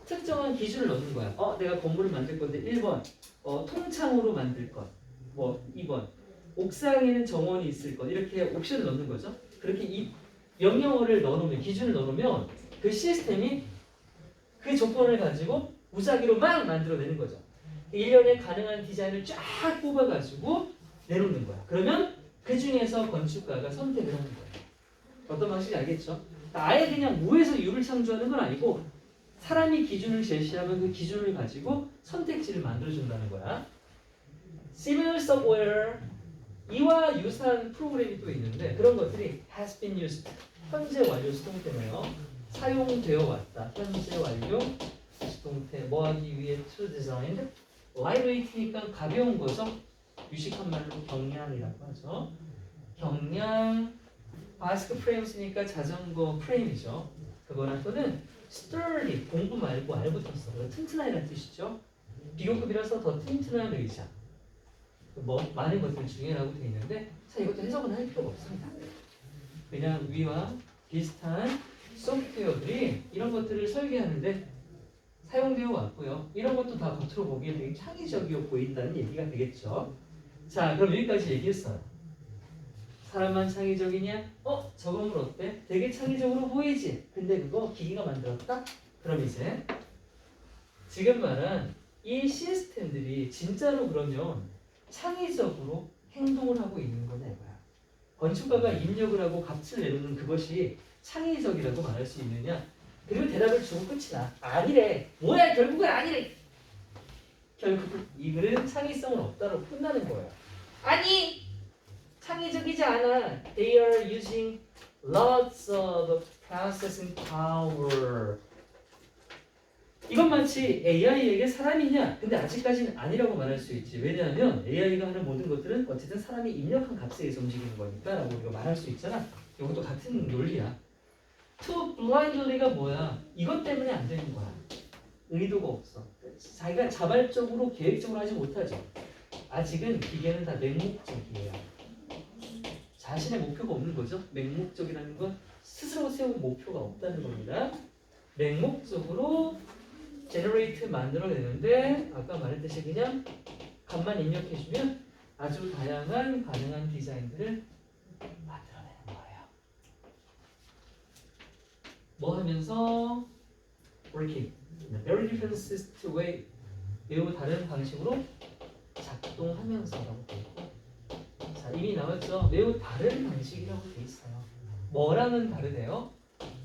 특정한 기준을 넣는 거야. 내가 건물을 만들 건데 1번 통창으로 만들 것, 뭐 2번 옥상에는 정원이 있을 것 이렇게 옵션을 넣는 거죠. 그렇게 이 명령어를 넣어놓으면 기준을 넣어놓으면 그 시스템이 그 조건을 가지고 무작위로 막 만들어내는 거죠. 1년에 가능한 디자인을 쫙 뽑아가지고 내놓는 거야. 그러면 그 중에서 건축가가 선택을 하는 거예요. 어떤 방식인지 알겠죠? 아예 그냥 무에서 유를 창조하는 건 아니고 사람이 기준을 제시하면 그 기준을 가지고 선택지를 만들어준다는 거야. Similar software 이와 유사한 프로그램이 또 있는데 그런 것들이 has been used 현재 완료 수동태네요. 사용되어 왔다. 현재 완료 수동태 뭐 하기 위해 to design lightweight니까 가벼운 거죠. 유식한 말로 경량이라고 하죠. 경량 바스크 프레임스니까 자전거 프레임이죠. 그거나 또는 sturdy 공부 말고 알 붙었어. 튼튼하다는 뜻이죠. 비교급이라서 더 튼튼한 의자. 뭐 많은 것들 중에라고 되어 있는데 자 이것도 해석은 할 필요가 없습니다. 그냥 위와 비슷한 소프트웨어들이 이런 것들을 설계하는데 사용되어 왔고요. 이런 것도 다 겉으로 보기에 되게 창의적이어 보인다는 얘기가 되겠죠. 자 그럼 여기까지 얘기했어요. 사람만 창의적이냐? 저 건물 어때? 되게 창의적으로 보이지? 근데 그거 기계가 만들었다? 그럼 이제 지금 말한 이 시스템들이 진짜로 그러면 창의적으로 행동을 하고 있는 거냐 이거야. 건축가가 입력을 하고 값을 내놓는 그것이 창의적이라고 말할 수 있느냐? 그리고 대답을 주고 끝이 나. 아니래. 뭐야 결국은 아니래. 결국 이 글은 창의성은 없다로 끝나는 거예요. 아니 창의적이지 않아. They are using lots of processing power. 이건 마치 AI에게 사람이냐? 근데 아직까지는 아니라고 말할 수 있지. 왜냐하면 AI가 하는 모든 것들은 어쨌든 사람이 입력한 값에 의해서 움직이는 거니까 라고 우리가 말할 수 있잖아. 이것도 같은 논리야. To blindly가 뭐야? 이것 때문에 안 되는 거야. 의도가 없어. 자기가 자발적으로 계획적으로 하지 못하죠. 아직은 기계는 다 맹목적이에요. 자신의 목표가 없는 거죠. 맹목적이라는 건 스스로 세운 목표가 없다는 겁니다. 맹목적으로 제너레이트 만들어내는데 아까 말했듯이 그냥 값만 입력해주면 아주 다양한 가능한 디자인들을 만들어내는 거예요. 뭐 하면서 working in a very different way, 매우 다른 방식으로 작동하면서라고 돼 있고, 자 이미 나왔죠. 매우 다른 방식이라고 돼 있어요. 뭐랑은 다르대요?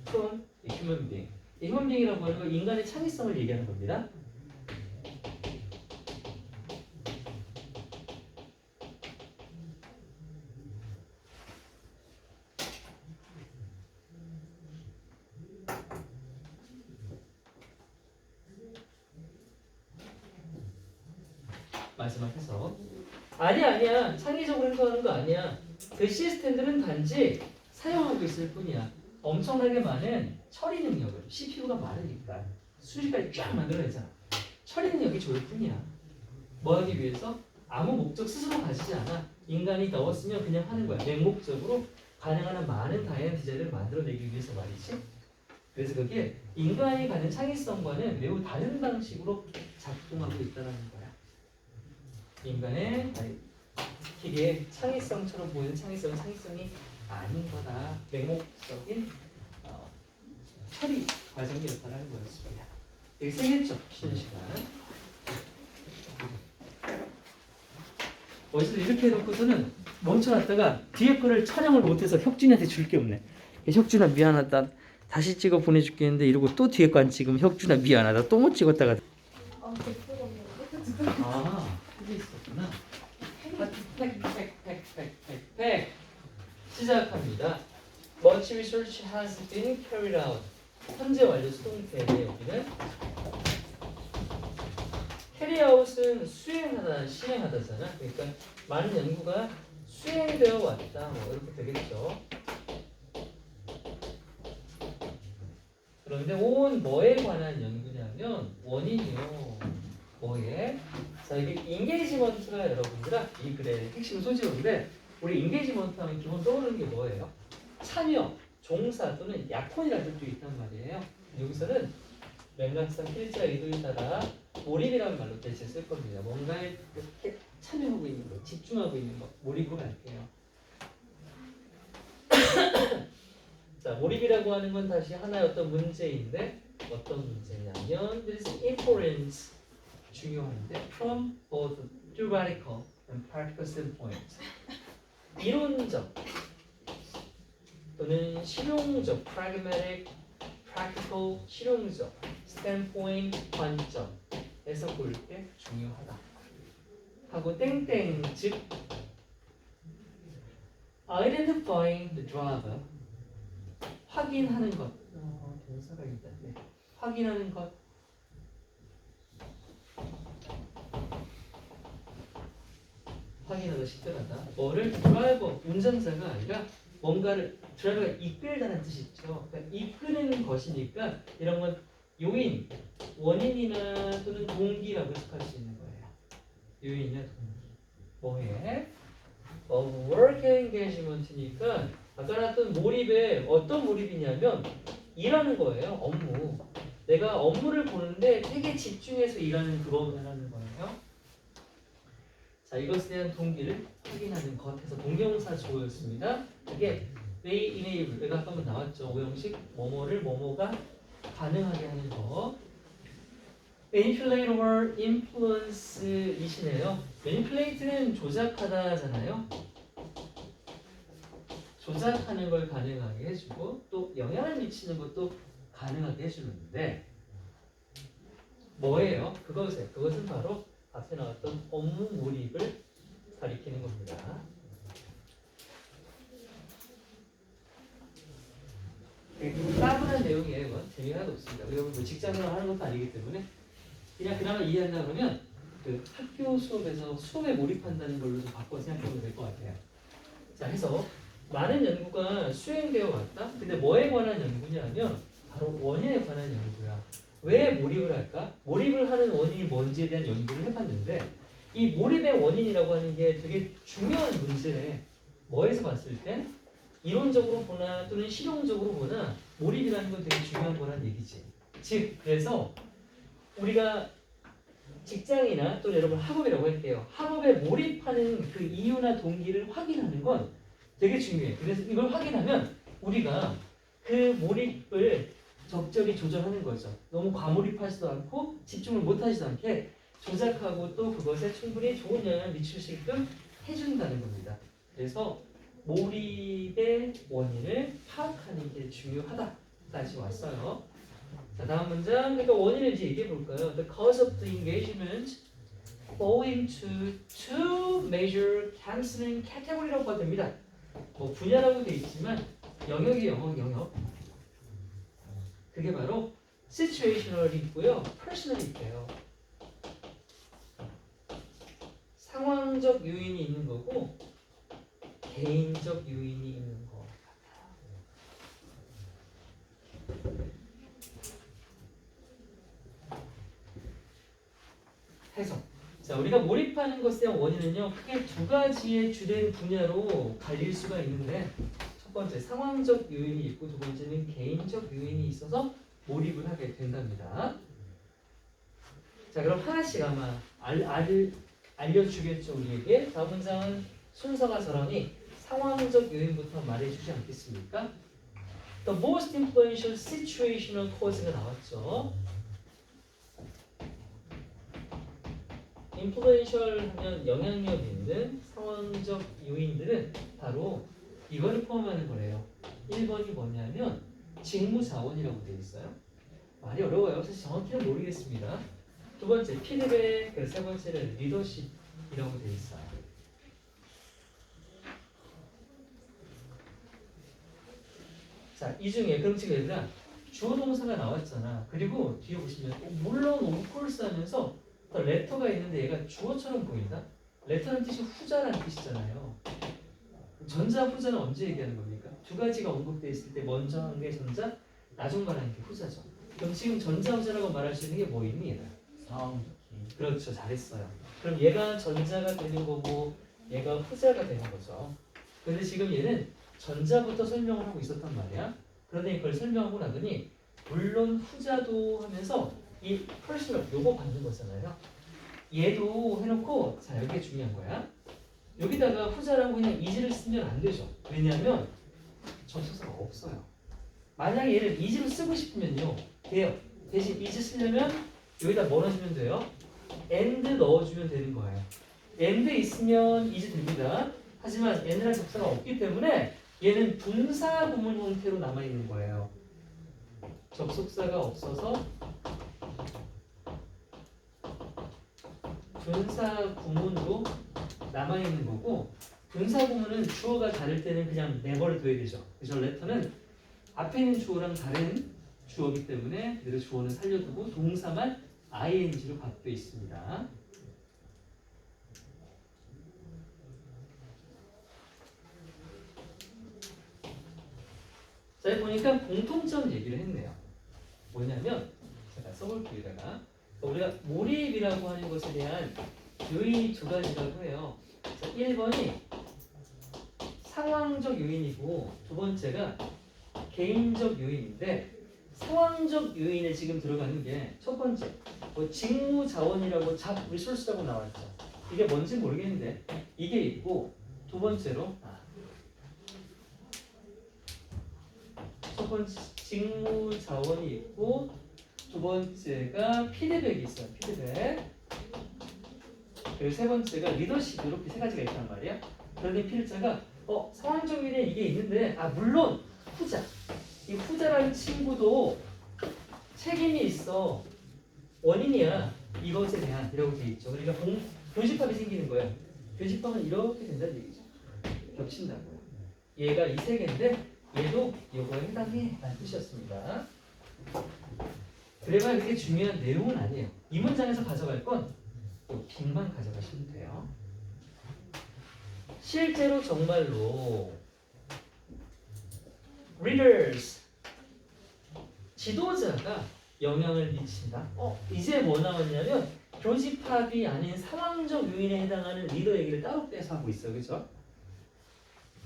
from a human being. 이 human being이라고 하는 건 인간의 창의성을 얘기하는 겁니다. 마지막 해석. 아니야. 창의적으로 행동하는 거 아니야. 그 시스템들은 단지 사용하고 있을 뿐이야. 엄청나게 많은 처리 능력을, CPU가 많으니까 수식까지 쫙 만들어내잖아. 처리 능력이 좋을 뿐이야. 뭐 하기 위해서? 아무 목적 스스로 가지지 않아. 인간이 넣었으면 그냥 하는 거야. 맹목적으로 가능한 한 많은 다양한 디자인을 만들어내기 위해서 말이지. 그래서 그게 인간이 가진 창의성과는 매우 다른 방식으로 작동하고 있다는 거야. 인간의 기계의 창의성처럼 보이는 창의성은 창의성이 아닌 거다. 맹목적인 처리 과정이었다는 거였습니다. 여기 생겼죠? 쉬는 시간. 어디서 이렇게 해놓고서는 멈춰놨다가 뒤에 거를 촬영을 못해서 혁준이한테 줄 게 없네. 혁준아 미안하다. 다시 찍어 보내줄게 했는데 이러고 또 뒤에 거 안 찍으면 혁준아 미안하다. 또 못 찍었다가. 아, 그게 있었구나. 팩. 시작합니다. Much research has been carried out. 현재 완료 수동태네 여기는. carry out은 수행하다, 실행하다잖아. 그러니까 많은 연구가 수행되어 왔다. 뭐 이렇게 되겠죠. 그런데 온 뭐에 관한 연구냐면 원인이요. 뭐에? 자 이게 인게이지먼트가 여러분들아 이 글의 핵심 소재인데 우리 인게이지먼트 하면 기본 떠오르는 게 뭐예요? 참여, 종사 또는 약혼이라는 뜻도 있단 말이에요. 여기서는 맥락상 필자 의도에 따라 몰입이라는 말로 대신 쓸 겁니다. 뭔가에 이렇게 참여하고 있는 거, 집중하고 있는 거, 몰입으로 할게요. 자, 몰입이라고 하는 건 다시 하나의 어떤 문제인데 어떤 문제냐면 This is importance 중요한데 from both theoretical and practical standpoint 이론적 또는 실용적 pragmatic, practical 실용적 standpoint 관점에서 볼 때 중요하다 하고 땡땡 즉 identifying the driver 확인하는 것 동사가 있다. 네. 확인하는 것 확인하다 식별하다 뭐를 드라이버 운전자가 아니라 뭔가를 드라이버가 이끌다는 뜻이 있죠. 그러니까 이끄는 것이니까 이런 건 요인, 원인이나 또는 동기라고 해석할 수 있는 거예요. 요인이나 동기 뭐해? work engagement니까 아까 나왔던 몰입에 어떤 몰입이냐면 일하는 거예요. 업무. 내가 업무를 보는데 되게 집중해서 일하는 그거 말하는 거예요. 자, 이것에 대한 동기를 확인하는 것에서 동명사 주어였습니다. 이게 they enable. 내가 아까 한번 나왔죠. 오형식 뭐뭐를 뭐뭐가 가능하게 하는 거. manipulate or influence 이시네요. manipulate는 조작하다잖아요. 조작하는 걸 가능하게 해주고 또 영향을 미치는 것도 가능하게 해주는데 뭐예요? 그것은 바로 앞에 나왔던 업무 몰입을 가리키는 겁니다. 따분한 내용이에요. 이건 재미가 하나도 없습니다. 우리가 뭐 직장생활 하는 것도 아니기 때문에 그냥 그나마 이해한다 그러면 그 학교 수업에서 수업에 몰입한다는 걸로 좀 바꿔 생각하면 될 것 같아요. 자, 해서 많은 연구가 수행되어 왔다. 근데 뭐에 관한 연구냐면 바로 원인에 관한 연구야. 왜 몰입을 할까? 몰입을 하는 원인이 뭔지에 대한 연구를 해봤는데 이 몰입의 원인이라고 하는 게 되게 중요한 문제래. 뭐에서 봤을 때? 이론적으로 보나 또는 실용적으로 보나 몰입이라는 건 되게 중요한 거란 얘기지. 즉, 그래서 우리가 직장이나 또 여러분 학업이라고 할게요. 학업에 몰입하는 그 이유나 동기를 확인하는 건 되게 중요해. 그래서 이걸 확인하면 우리가 그 몰입을 적절히 조절하는 거죠. 너무 과몰입하지도 않고 집중을 못하지도 않게 조작하고 또 그것에 충분히 좋은 영향을 미칠 수 있게끔 해준다는 겁니다. 그래서 몰입의 원인을 파악하는 게 중요하다까지 왔어요. 자, 다음 문장. 그러니까 원인을 이제 얘기해 볼까요? The cause of the engagement fall into two major counseling category라고 봐도 됩니다. 뭐 분야라고 돼 있지만 영역이 영역. 그게 바로 situational이 있고요, personal이 있대요. 상황적 요인이 있는 거고 개인적 요인이 있는 거 같아요. 해석. 자, 우리가 몰입하는 것에 대한 원인은요, 크게 두 가지의 주된 분야로 갈릴 수가 있는데, 첫 번째 상황적 요인이 있고 두 번째는 개인적 요인이 있어서 몰입을 하게 된답니다. 자, 그럼 하나씩 아마 알려주겠죠, 우리에게. 다음 문장은 순서가 저러니 상황적 요인부터 말해주지 않겠습니까? The most influential situational cause가 나왔죠. influential 하면 영향력 있는 상황적 요인들은 바로 이거를 포함하는 거래요. 1번이 뭐냐면 직무자원이라고 되어 있어요. 말이 어려워요. 사실 정확히는 모르겠습니다. 두 번째 피드백, 그 세 번째는 리더십이라고 되어 있어요. 자, 이 중에 그럼 지금 얘들아 주어 동사가 나왔잖아. 그리고 뒤에 보시면 물론 오프콜스 하면서 레터가 있는데 얘가 주어처럼 보인다. 레터는 뜻이 후자라는 뜻이잖아요. 전자 후자는 언제 얘기하는 겁니까? 두 가지가 언급되어 있을 때 먼저 한 게 전자, 나중 말하는 게 후자죠. 그럼 지금 전자 후자라고 말할 수 있는 게 뭐 있니 얘들아? 상황. 그렇죠, 잘했어요. 그럼 얘가 전자가 되는 거고 얘가 후자가 되는 거죠. 근데 지금 얘는 전자부터 설명을 하고 있었단 말이야. 그런데 이걸 설명하고 나더니 물론 후자도 하면서 이 personal 요거 받는 거잖아요. 얘도 해놓고 자 여기가 중요한 거야. 여기다가 후자라고 그냥 is를 쓰면 안 되죠. 왜냐하면 접속사가 없어요. 만약에 얘를 is로 쓰고 싶으면요 돼요. 대신 is 쓰려면 여기다 뭐 넣어주면 돼요? and 넣어주면 되는 거예요. and 있으면 is 됩니다. 하지만 and라는 접사가 없기 때문에 얘는 분사 구문 형태로 남아있는 거예요. 접속사가 없어서 분사 구문으로 남아있는 거고, 분사 구문은 주어가 다를 때는 그냥 내버려 둬야 되죠. 그래서 레터는 앞에 있는 주어랑 다른 주어이기 때문에 그대로 주어는 살려두고 동사만 ing로 바뀌어 있습니다. 자, 여기 보니까 공통점 얘기를 했네요. 뭐냐면 제가 써볼게요. 여기다가 우리가 몰입이라고 하는 것에 대한 요인이 두 가지라고 해요. 자, 1번이 상황적 요인이고 두 번째가 개인적 요인인데, 상황적 요인에 지금 들어가는 게 첫 번째 뭐 직무 자원이라고 잡 리소스라고 나왔죠. 이게 뭔지 모르겠는데 이게 있고, 두 번째로 첫 번째 직무 자원이 있고 두 번째가 피드백이 있어요. 피드백. 그리고 세 번째가 리더십. 이렇게 세 가지가 있단 말이야. 그런데 필자가 상황적 요인에 이게 있는데 물론 후자. 이 후자라는 친구도 책임이 있어. 원인이야. 이것에 대한 이라고 되어 있죠. 그러니까 교집합이 생기는 거예요. 교집합은 이렇게 된다는 얘기죠. 겹친다고요. 얘가 이 세 개인데 얘도 이거에 해당해 라는 뜻이었습니다. 그래봐야 그게 중요한 내용은 아니에요. 이 문장에서 가져갈 건 빅만 가져가시면 돼요. 실제로 정말로 readers 지도자가 영향을 미친다. 이제 뭐 나왔냐면 교집합이 아닌 상황적 요인에 해당하는 리더 얘기를 따로 빼서 하고 있어요. 그죠?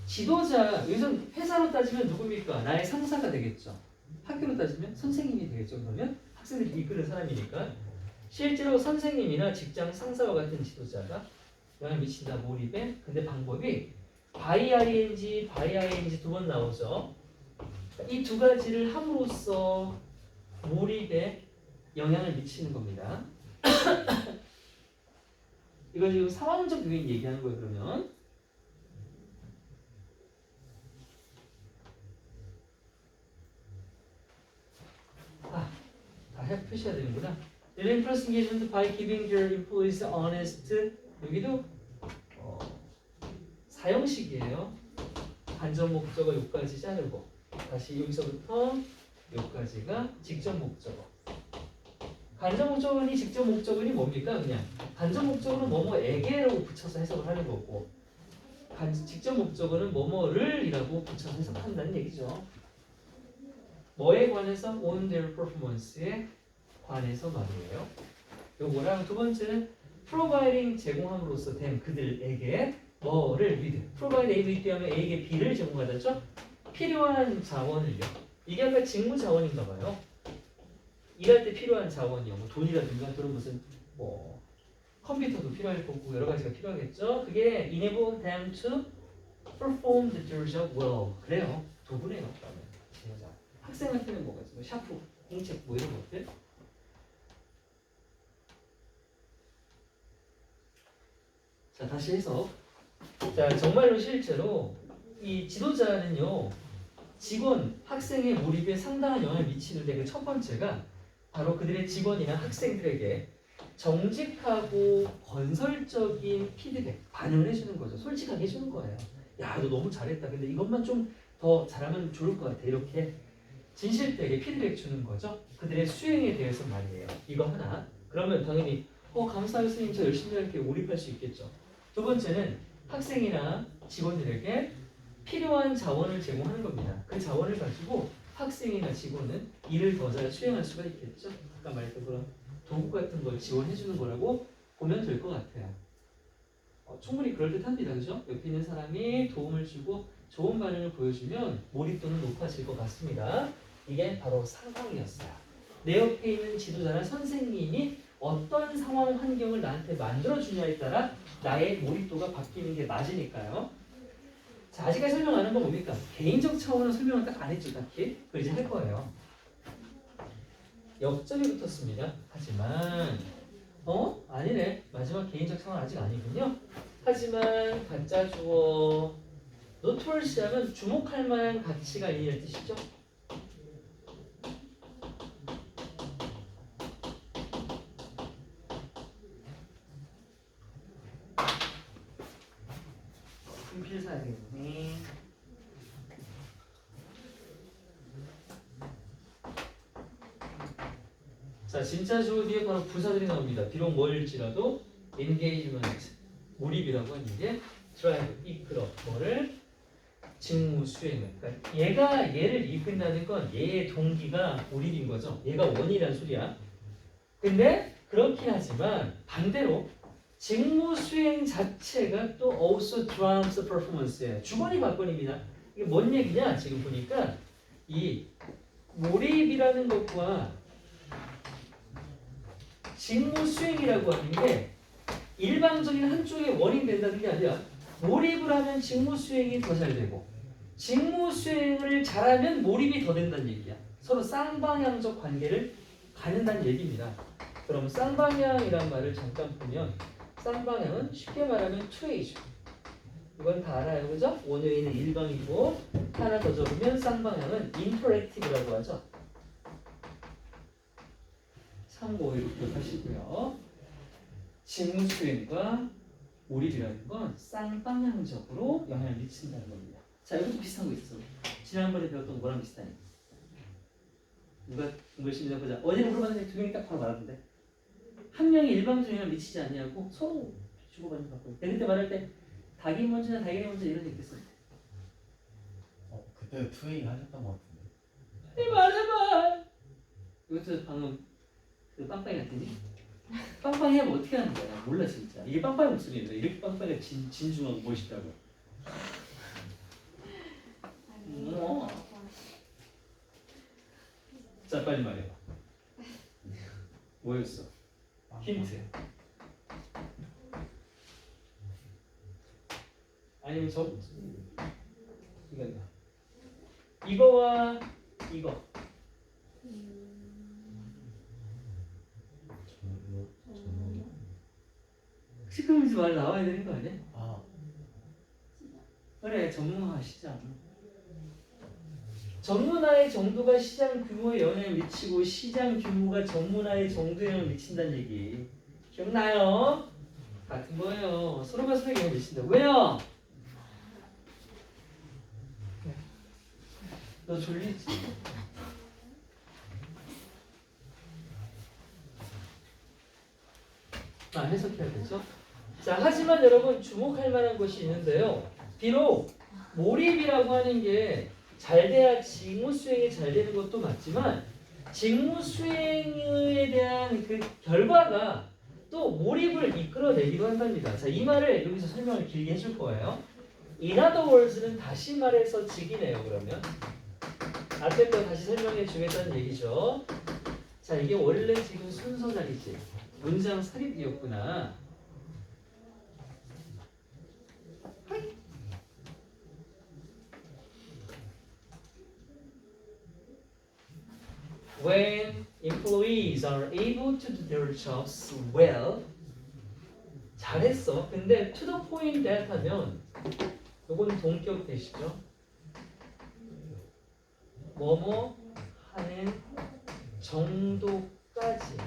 지도자, 여기서 회사로 따지면 누굽니까? 나의 상사가 되겠죠. 학교로 따지면 선생님이 되겠죠. 그러면 학생들이 이끄는 사람이니까 실제로 선생님이나 직장 상사와 같은 지도자가 영향을 미친다. 몰입에. 근데 방법이 by ing 두 번 나오죠. 이 두 가지를 함으로써 몰입에 영향을 미치는 겁니다. 이거 지금 상황적 요인 얘기하는 거예요. 그러면 다 표시해야 되는구나. Influence engagement by keeping their employees honest. 여기도 사형식이에요. 간접 목적어 요까지 자르고 다시 여기서부터 요까지가 직접 목적어. 간접 목적어니 직접 목적어니 뭡니까? 그냥 간접 목적어는 뭐뭐에게로 붙여서 해석을 하는 거고 직접 목적어는 뭐뭐를이라고 붙여서 해석한다는 얘기죠. 뭐에 관해서? on their performance에 관해서 말이에요. 요거랑 두 번째는 providing 제공함으로써 된 그들에게 뭐를 with provide A with 하면 A에게 B를 제공하다죠. 필요한 자원을요. 이게 아까 직무 자원인가 봐요. 일할 때 필요한 자원이요. 뭐 돈이라든가 또는 무슨 뭐 컴퓨터도 필요할 거고 여러 가지가 필요하겠죠. 그게 enable them to perform the job well. 그래요. 도구네요. 그러면 제자 학생한테는 뭐가 있어? 뭐 샤프, 공책 뭐 이런 것들. 자 다시 해서 자 정말로 실제로 이 지도자는요 직원, 학생의 몰입에 상당한 영향을 미치는데 그 첫 번째가 바로 그들의 직원이나 학생들에게 정직하고 건설적인 피드백, 반응을 해주는 거죠. 솔직하게 해주는 거예요. 야, 너 너무 잘했다. 근데 이것만 좀 더 잘하면 좋을 것 같아. 이렇게 진실되게 피드백 주는 거죠. 그들의 수행에 대해서 말이에요. 이거 하나. 그러면 당연히 감사해요 선생님 저 열심히 할게 몰입할 수 있겠죠. 두 번째는 학생이나 직원들에게 필요한 자원을 제공하는 겁니다. 그 자원을 가지고 학생이나 직원은 일을 더 잘 수행할 수가 있겠죠. 아까 말했던 그런 도구 같은 걸 지원해 주는 거라고 보면 될 것 같아요. 충분히 그럴듯합니다. 그죠? 옆에 있는 사람이 도움을 주고 좋은 반응을 보여주면 몰입도는 높아질 것 같습니다. 이게 바로 상황이었어요. 내 옆에 있는 지도자나 선생님이 어떤 상황 환경을 나한테 만들어주냐에 따라 나의 몰입도가 바뀌는 게 맞으니까요. 자, 아직까지 설명 안 한 건 뭡니까? 개인적 차원은 설명을 딱 안 했죠, 딱히. 그걸 이제 할 거예요. 역점이 붙었습니다. 하지만, 아니네. 마지막 개인적 차원 아직 아니군요. 하지만, 가짜 주어, 노트월시 하면 주목할 만한 가치가 있는 뜻이죠. 필 사야 되겠네. 자, 진짜 주어 뒤에 바로 부사들이 나옵니다. 비록 뭐일지라도 engagement, 몰입이라고 하는 게 drive, 이끌어, 뭐를 직무 수행을. 그러니까 얘가 얘를 이끈다는 건 얘의 동기가 몰입인 거죠. 얘가 원이란 소리야. 근데 그렇긴 하지만 반대로 직무 수행 자체가 또 also drives the performance예요. 주거니 받거니입니다. 이게 뭔 얘기냐? 지금 보니까 이 몰입이라는 것과 직무 수행이라고 하는 게 일방적인 한쪽의 원인이 된다는 게 아니라 몰입을 하면 직무 수행이 더 잘 되고 직무 수행을 잘하면 몰입이 더 된다는 얘기야. 서로 쌍방향적 관계를 갖는다는 얘기입니다. 그럼 쌍방향이란 말을 잠깐 보면 쌍방향은 쉽게 말하면 투웨이죠. 이건 다 알아요. 그죠? 원웨이는 일방이고 하나 더 적으면 쌍방향은 인터랙티브라고 하죠. 참고 이렇게 하시고요. 직무 수행과 몰입이라는 건 쌍방향적으로 영향을 미친다는 겁니다. 자, 이것도 비슷한 거 있어. 지난번에 배웠던 거랑 비슷하니. 누가 열심히 해보자. 어디를 물어봤는데 두 명이 딱 바로 말하던데. 한 명이 일방적인 영향을 미치지 않냐고 서로 주고받는 거 같거든. 그때 말할 때 닭이 먼저나 달걀이 먼저 이런 얘기 했어. 그때 투웨이 하셨던 것 같은데. 이 말해봐. 이것도 방금 그 빵빵이 같으니? 빵빵이 하면 어떻게 하는 거야? 나 몰라 진짜. 이게 빵빵이 목소리인데 이렇게 빵빵이가 진중하고 멋있다고. 자 빨리 말해봐. 뭐였어? 힌트. 아니면 이거와 이거. 시끄러우지 말 나와야 되는 거 아니야? 아, 그래, 전문화 시장. 전문화의 정도가 시장 규모에 영향을 미치고 시장 규모가 전문화의 정도에 영향을 미친다는 얘기. 기억나요? 같은 거예요. 서로가 서로에게 영향을 미친다. 왜요? 너 졸리지? 해석해야 되죠? 자, 하지만 여러분 주목할 만한 것이 있는데요. 비록 몰입이라고 하는 게 잘 돼야 직무 수행이 잘 되는 것도 맞지만 직무 수행에 대한 그 결과가 또 몰입을 이끌어내기도 한답니다. 자, 이 말을 여기서 설명을 길게 해줄 거예요. In other words는 다시 말해서 직이네요. 그러면 앞에 거 다시 설명해 주겠다는 얘기죠. 자, 이게 원래 지금 순서 자리지. 문장 사립이었구나. When employees are able to do their jobs well, 잘했어. 근데 to the point that 하면 요건 동격 되시죠? 뭐뭐 하는 정도까지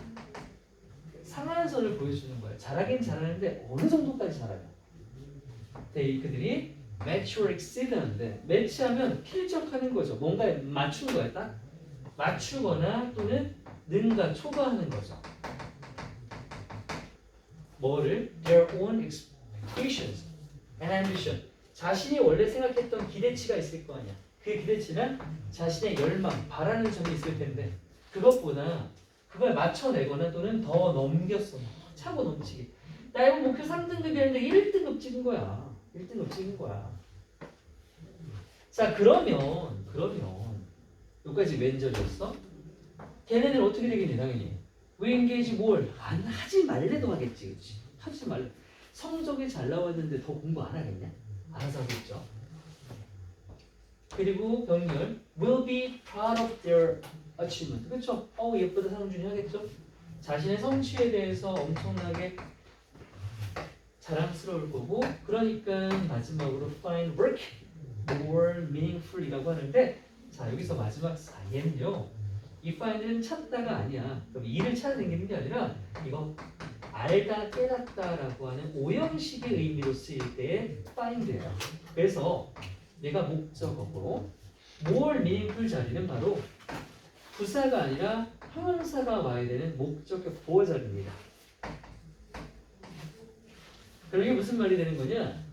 상한선을 보여주는 거예요. 잘하긴 잘하는데 어느 정도까지 잘하냐. 그들이 match or exceed 하는데 매치하면 필적하는 거죠. 뭔가에 맞춘 거야. 딱 맞추거나 또는 능가 초과하는 거죠. 뭐를? Their own expectations and ambition. 자신이 원래 생각했던 기대치가 있을 거 아니야. 그 기대치는 자신의 열망, 바라는 점이 있을 텐데 그것보다 그걸 맞춰내거나 또는 더 넘겼어. 차고 넘치게. 나 이거 목표 3등급이었는데 1등급 찍은 거야. 1등급 찍은 거야. 자, 그러면 여기까지 왼절이었어? 걔네들 어떻게 되겠니 당연히? We engage more. 안 하지 말래도 하겠지. 그치? 하지 말래. 성적이 잘 나왔는데 더 공부 안 하겠냐? 알아서 하겠죠. 그리고 병렬 will be proud of their achievement. 그렇죠? 예쁘다 상준이 하겠죠? 자신의 성취에 대해서 엄청나게 자랑스러울 거고 그러니까 마지막으로 find work more meaningful이라고 하는데 자 여기서 마지막 사이에는요 이 find는 찾다가 아니야. 그럼 일을 찾아내는 게 아니라 이거 알다 깨닫다라고 하는 오형식의 의미로 쓰일 때의 find예요. 그래서 얘가 목적어고 more meaningful 자리는 바로 부사가 아니라 형용사가 와야 되는 목적격 보호 자리입니다. 그럼 이게 무슨 말이 되는 거냐?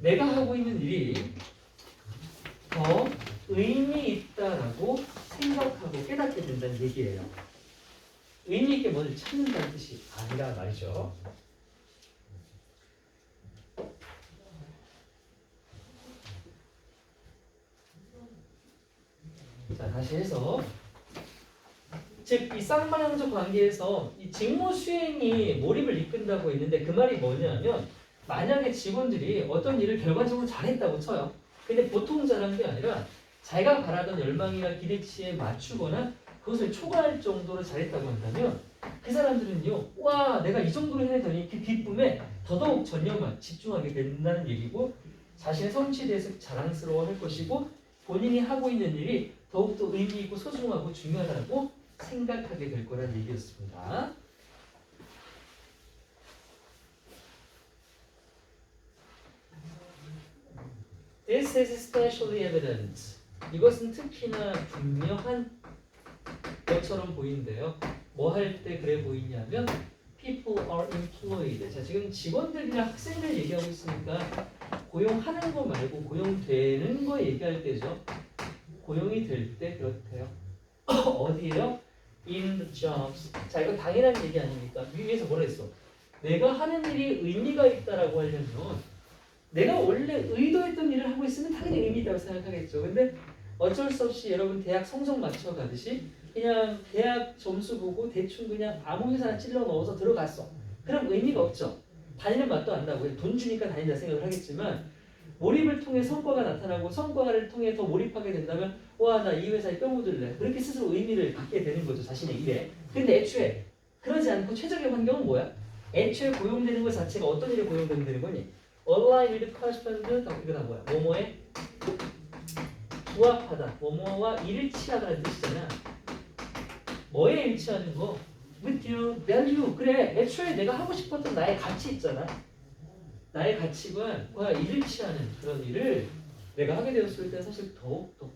내가 하고 있는 일이 더 의미 있다라고 생각하고 깨닫게 된다는 얘기예요. 의미 있게 뭘 찾는다는 뜻이 아니라 말이죠. 자, 다시 해서 즉 이 쌍방향적 관계에서 이 직무 수행이 몰입을 이끈다고 했는데 그 말이 뭐냐면 만약에 직원들이 어떤 일을 결과적으로 잘했다고 쳐요. 근데 보통 잘한 게 아니라 자기가 바라던 열망이나 기대치에 맞추거나 그것을 초과할 정도로 잘했다고 한다면 그 사람들은요, 와 내가 이 정도로 해내더니 그 기쁨에 더더욱 전념한 집중하게 된다는 얘기고 자신의 성취에 대해서 자랑스러워할 것이고 본인이 하고 있는 일이 더욱더 의미 있고 소중하고 중요하다고 생각하게 될 거란 얘기였습니다. This is especially evident. 이것은 특히나 분명한 것처럼 보이는데요. 뭐 할 때 그래 보이냐면 people are employed. 자, 지금 직원들이나 학생들 얘기하고 있으니까 고용하는 거 말고 고용되는 거 얘기할 때죠. 고용이 될 때 그렇대요. 어디에요? In the jobs. 자, 이거 당연한 얘기 아닙니까? 위에서 뭐라 했어? 내가 하는 일이 의미가 있다라고 하려면 내가 원래 의도했던 일을 하고 있으면 당연히 의미 있다고 생각하겠죠. 근데 어쩔 수 없이 여러분 대학 성적 맞춰가듯이 그냥 대학 점수 보고 대충 그냥 아무 회사나 찔러 넣어서 들어갔어. 그럼 의미가 없죠. 다니는 맛도 안 나고 돈 주니까 다닌다 생각을 하겠지만 몰입을 통해 성과가 나타나고 성과를 통해 더 몰입하게 된다면 와, 나 이 회사에 뼈 묻을래. 그렇게 스스로 의미를 갖게 되는 거죠. 자신의 일에. 근데 애초에 그러지 않고 최적의 환경은 뭐야? 애초에 고용되는 것 자체가 어떤 일에 고용되는 거니? align with correspond 이거 다 뭐야? 뭐뭐에 부합하다. 뭐뭐와 일치하다는 뜻이잖아. 뭐에 일치하는 거? with your value. 그래, 애초에 내가 하고 싶었던 나의 가치 있잖아. 나의 가치관과 일치하는 그런 일을 내가 하게 되었을 때 사실 더욱더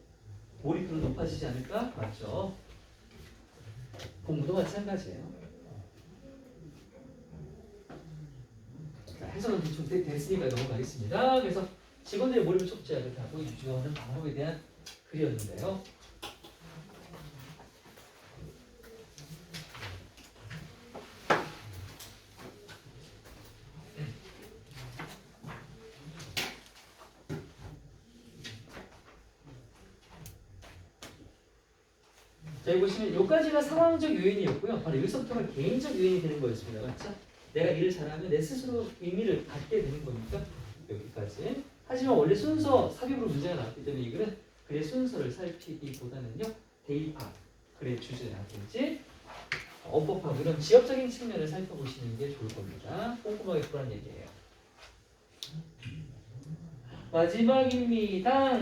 몰입도는 높아지지 않을까? 맞죠? 공부도 마찬가지예요. 자, 해석은 좀 됐으니까 넘어가겠습니다. 그래서 직원들의 몰입을 촉진하고 유지하는 방법에 대한 글이었는데요. 자, 여기 보시면 여기까지가 상황적 요인이었고요. 바로 여기서부터가 개인적 요인이 되는 거였습니다. 맞죠? 내가 일을 잘하면 내 스스로 의미를 갖게 되는 거니까 여기까지. 하지만 원래 순서 삽입으로 문제가 나왔기 때문에 이 글은 글의 순서를 살피기보다는요. 대입학, 글의 주제라든지 어법하고 이런 지역적인 측면을 살펴보시는 게 좋을 겁니다. 꼼꼼하게 보란 얘기예요. 마지막입니다.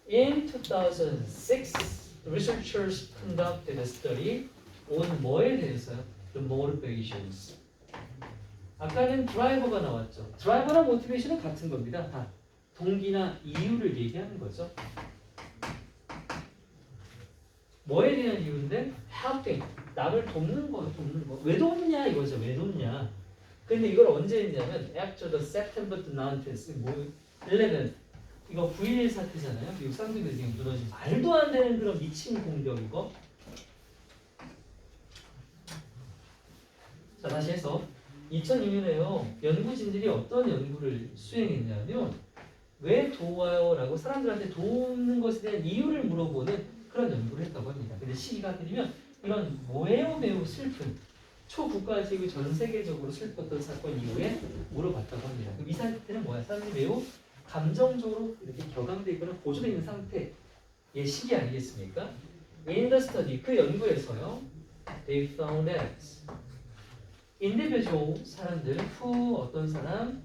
In 2006, researchers conducted a study on 뭐에 대해서요? The motivations. 아까는 드라이버가 나왔죠. 드라이버랑 모티베이션은 같은 겁니다. 다 동기나 이유를 얘기하는 거죠. 뭐에 대한 이유인데? helping. 남을 돕는 거, 돕는 거. 왜 돕냐 이거죠. 왜 돕냐. 근데 이걸 언제 했냐면 after the September 9th, 뭐 11. 이거 9.11 사태잖아요. 미국 쌍둥이 빌딩 무너진 말도 안 되는 그런 미친 공격 이거. 자, 다시 해서 2006년에요. 연구진들이 어떤 연구를 수행했냐면 왜 도와요? 라고 사람들한테 돕는 것에 대한 이유를 물어보는 그런 연구를 했다고 합니다. 근데 시기가 하필이면 이런 뭐예요? 매우 슬픈 초국가적이고 전 세계적으로 슬펐던 사건 이후에 물어봤다고 합니다. 그럼 이 상태는 뭐야? 사람들이 매우 감정적으로 이렇게 격앙돼 있거나 고조되어 있는 상태의 시기 아니겠습니까? In the study, 그 연구에서요, they found that individual 사람들 who 어떤 사람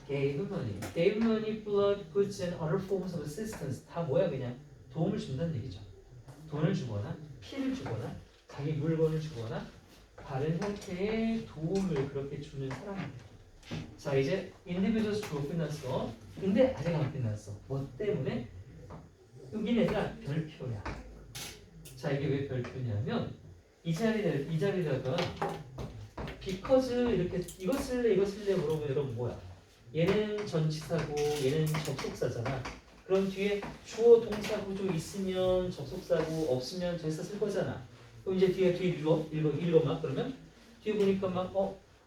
gave money, blood, goods and other forms of assistance 다 뭐야 그냥 도움을 준다는 얘기죠. 돈을 주거나 피를 주거나 자기 물건을 주거나 다른 형태의 도움을 그렇게 주는 사람입니다. 자, 이제 individuals 주어 끝났어. 근데 아직 안 끝났어. 뭐 때문에? 여기는 얘들아 별표야. 자, 이게 왜 별표냐면 이 자리다가 because 이렇게 이거 쓸래 물어보면 여러분 뭐야? 얘는 전치사고 얘는 접속사잖아. 그럼 뒤에 주어 동사 구조 있으면 접속사고 없으면 전치사 쓸 거잖아. 그럼 이제 뒤에 읽어봐. 그러면 뒤에 보니까 막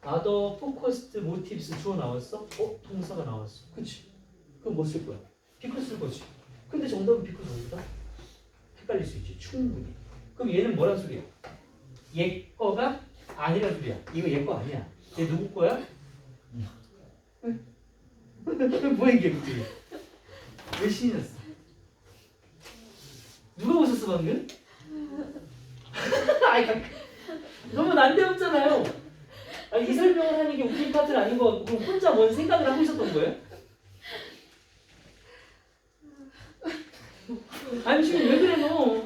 other focused motives 주어 나왔어? 동사가 나왔어. 그치? 그럼 뭐 쓸 거야? because 쓸 거지. 근데 정답은 because 어디다? 헷갈릴 수 있지. 충분히. 그럼 얘는 뭐란 소리야? 얘 거가 아니란 소리야. 이거 얘 거 아니야. 얘 누구 거야? 뭐야 이게 그치? 왜 신이 났어? 누가 오셨어 방금? 아이, 너무 난데없잖아요. 이 설명을 하는 게 웃긴 파트는 아닌 것 같고 혼자 뭔 생각을 하고 있었던 거예요? 아니 지금 왜 그래 너?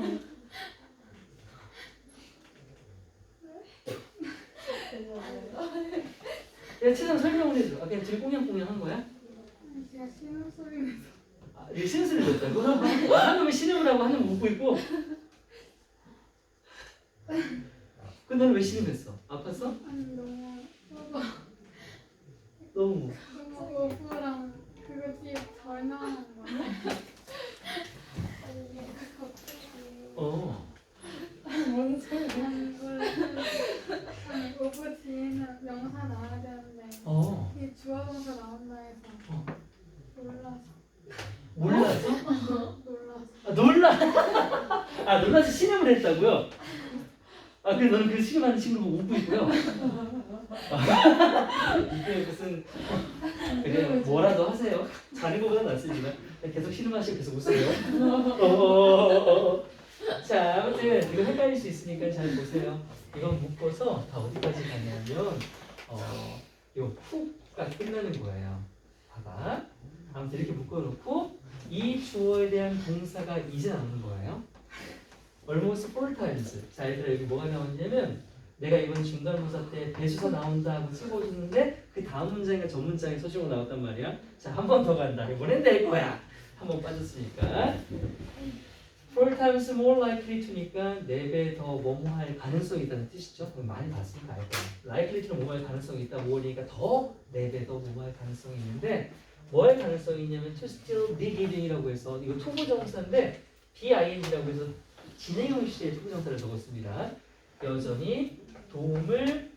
야 최선 설명을 해줘. 아 그냥 들꽁냥꽁냥 한 거야? 제가 신음소리 아, 이게 신스를 냈다고? 한 놈이 신음을 하고 한 놈은 웃고 있고. 그 너는 왜 신음했어? 아팠어? 아니 너무 너무. 너무 오프랑 그거 뒤에 잘 나오는 거 아니 갑자기 뭔 아니 오프 뒤에는 명사 나와야 되는데 이게 주어동사 나온다 해서 몰라서? 놀라서 아, 놀라서 신음을 했다고요? 아, 그래 너는 그 신음하는 친구를 보고 웃고 있고요. 이게 무슨 그래 뭐라도 하세요. 자는 것보다 낫습니다. 계속 신음하시고 계속 웃어요. 자, 아무튼 이거 헷갈릴 수 있으니까 잘 보세요. 이건 묶어서 다 어디까지 가냐면 요 훅가 끝나는 거예요. 봐봐. 아무튼 이렇게 묶어놓고 이 주어에 대한 동사가 이제 나오는 거예요. almost four times. 자, 얘들아 여기 뭐가 나왔냐면 내가 이번 중간고사 때 대수사 나온다 하고 찍어줬는데 그 다음 문장과 전 문장이 서술로 나왔단 말이야. 자, 한 번 더 간다. 이번엔 될 거야. 한 번 빠졌으니까. four times more likely to니까 4배 더 뭐뭐 할 가능성이 있다는 뜻이죠. 많이 봤으니까 알고. likely to는 뭐뭐 할 가능성이 있다. 뭐니까 더 4배 더 뭐뭐 할 가능성이 있는데 뭐 할 가능성이 있냐면 to still be giving이라고 해서 이거 투부정사인데 BING라고 해서 진행형 시제의 투부정사를 적었습니다. 여전히 도움을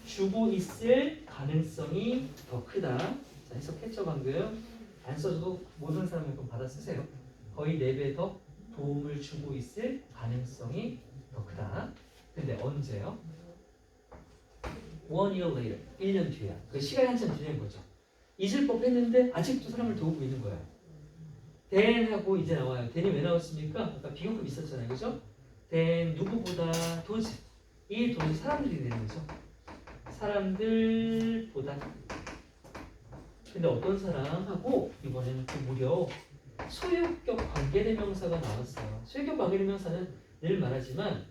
주고 있을 가능성이 더 크다. 자, 해석했죠 방금. 안 써줘도 모든 사람이 그럼 받아 쓰세요. 거의 4배 더 도움을 주고 있을 가능성이 더 크다. 근데 언제요? 1 year later. 1년 뒤야. 그 시간이 한참 지난 거죠. 잊을 법했는데 아직도 사람을 도우고 있는 거예요. then 하고 이제 나와요. then이 왜 나왔습니까? 아까 비교급 있었잖아요. 그죠? then 누구보다 도지. 이 도지 사람들이 되는 거죠. 사람들보다. 근데 어떤 사람하고 이번에는 또 무려 소유격 관계대명사가 나왔어요. 소유격 관계대명사는 늘 말하지만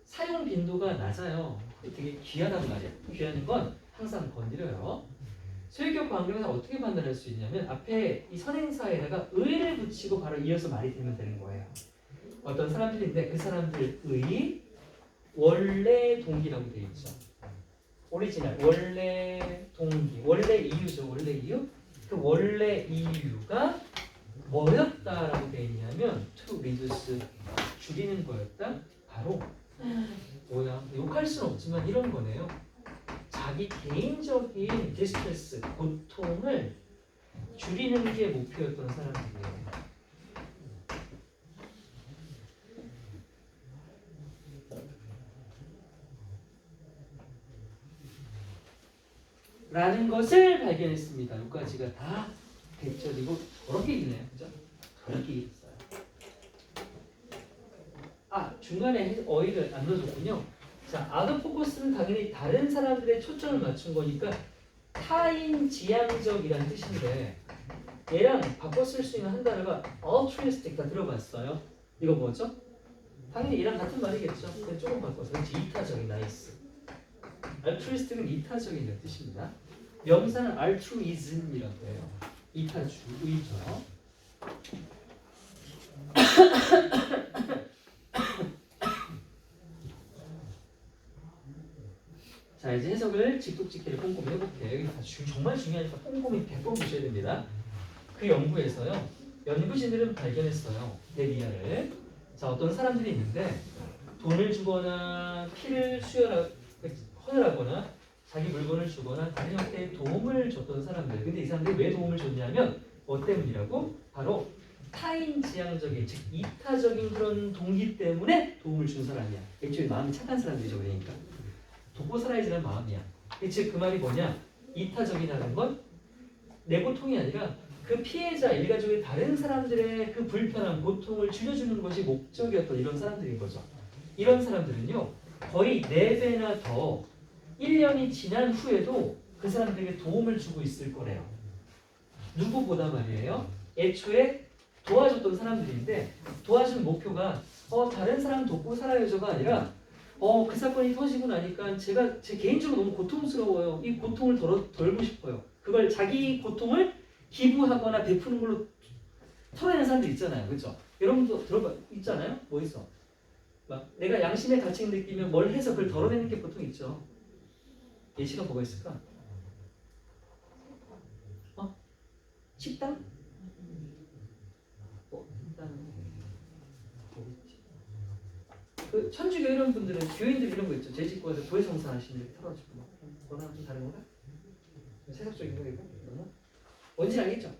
사용 빈도가 낮아요. 되게 귀하단 말이야. 귀한 건 항상 건드려요. 소유격 관계대명사 어떻게 판단할 수 있냐면 앞에 이 선행사에다가 의를 붙이고 바로 이어서 말이 되면 되는 거예요. 어떤 사람들인데 그 사람들의 원래 동기라고 되어 있죠. 오리지널, 원래 동기, 원래 이유죠. 원래 이유? 그 원래 이유가 뭐였다라고 되어 있냐면 to reduce, 줄이는 거였다. 바로 뭐야? 욕할 수는 없지만 이런 거네요. 자기 개인적인 디스트레스, 고통을 줄이는 게 목표였던 사람들이에요. 라는 것을 발견했습니다. 여기까지가 다 대절이고 그렇게 있네요. 그죠? 그렇게 있어요. 아, 중간에 어휘를 안 넣어줬군요. 자, 아웃포커스는 당연히 다른 사람들의 초점을 맞춘 거니까 타인 지향적이라는 뜻인데 얘랑 바꿔 쓸 수 있는 한 단어가 altruistic 다 들어봤어요? 이거 뭐죠? 당연히 얘랑 같은 말이겠죠? 근데 조금 바꿔서 이타적인 나이스. altruistic은 이타적인 뜻입니다. 명사는 altruism이라고 해요. 이타주, 의죠. 자, 이제 해석을 직독직기를 꼼꼼히 해볼게요. 여기 다 정말 중요하니까 꼼꼼히 100번 보셔야 됩니다. 그 연구에서요. 연구진들은 발견했어요. 데리아를. 자, 어떤 사람들이 있는데 돈을 주거나 피를 헌혈하거나 자기 물건을 주거나 다른 형태의 도움을 줬던 사람들. 근데 이 사람들이 왜 도움을 줬냐면 뭐 때문이라고? 바로 타인 지향적인, 즉 이타적인 그런 동기 때문에 도움을 준 사람이야. 애초에 마음이 착한 사람들이죠. 그러니까 돕고 살아야지라는 마음이야. 즉 그 말이 뭐냐? 이타적이라는 건 내 고통이 아니라 그 피해자 일가족의 다른 사람들의 그 불편함, 고통을 줄여주는 것이 목적이었던 이런 사람들인 거죠. 이런 사람들은요 거의 4배나 더 1년이 지난 후에도 그 사람들에게 도움을 주고 있을 거래요. 누구보다 말이에요. 애초에 도와줬던 사람들인데 도와준 목표가 다른 사람 돕고 살아야죠가 아니라 그 사건이 터지고 나니까 제가 제 개인적으로 너무 고통스러워요. 이 고통을 덜고 싶어요. 그걸 자기 고통을 기부하거나 베푸는 걸로 털어내는 사람들 있잖아요. 그렇죠? 여러분도 들어봐 있잖아요. 뭐 있어? 막 내가 양심의 가책을 느끼면 뭘 해서 그걸 덜어내는 게 보통 있죠. 예시가 뭐가 있을까? 식당? 식당. 그 천주교 이런 분들은 교인들 이런 거 있죠. 재직구에서 교회성사 하시는 데 털어주고 막 그거랑 좀 다른 건가? 세속적인 거이고 너무 뭔지 알겠죠?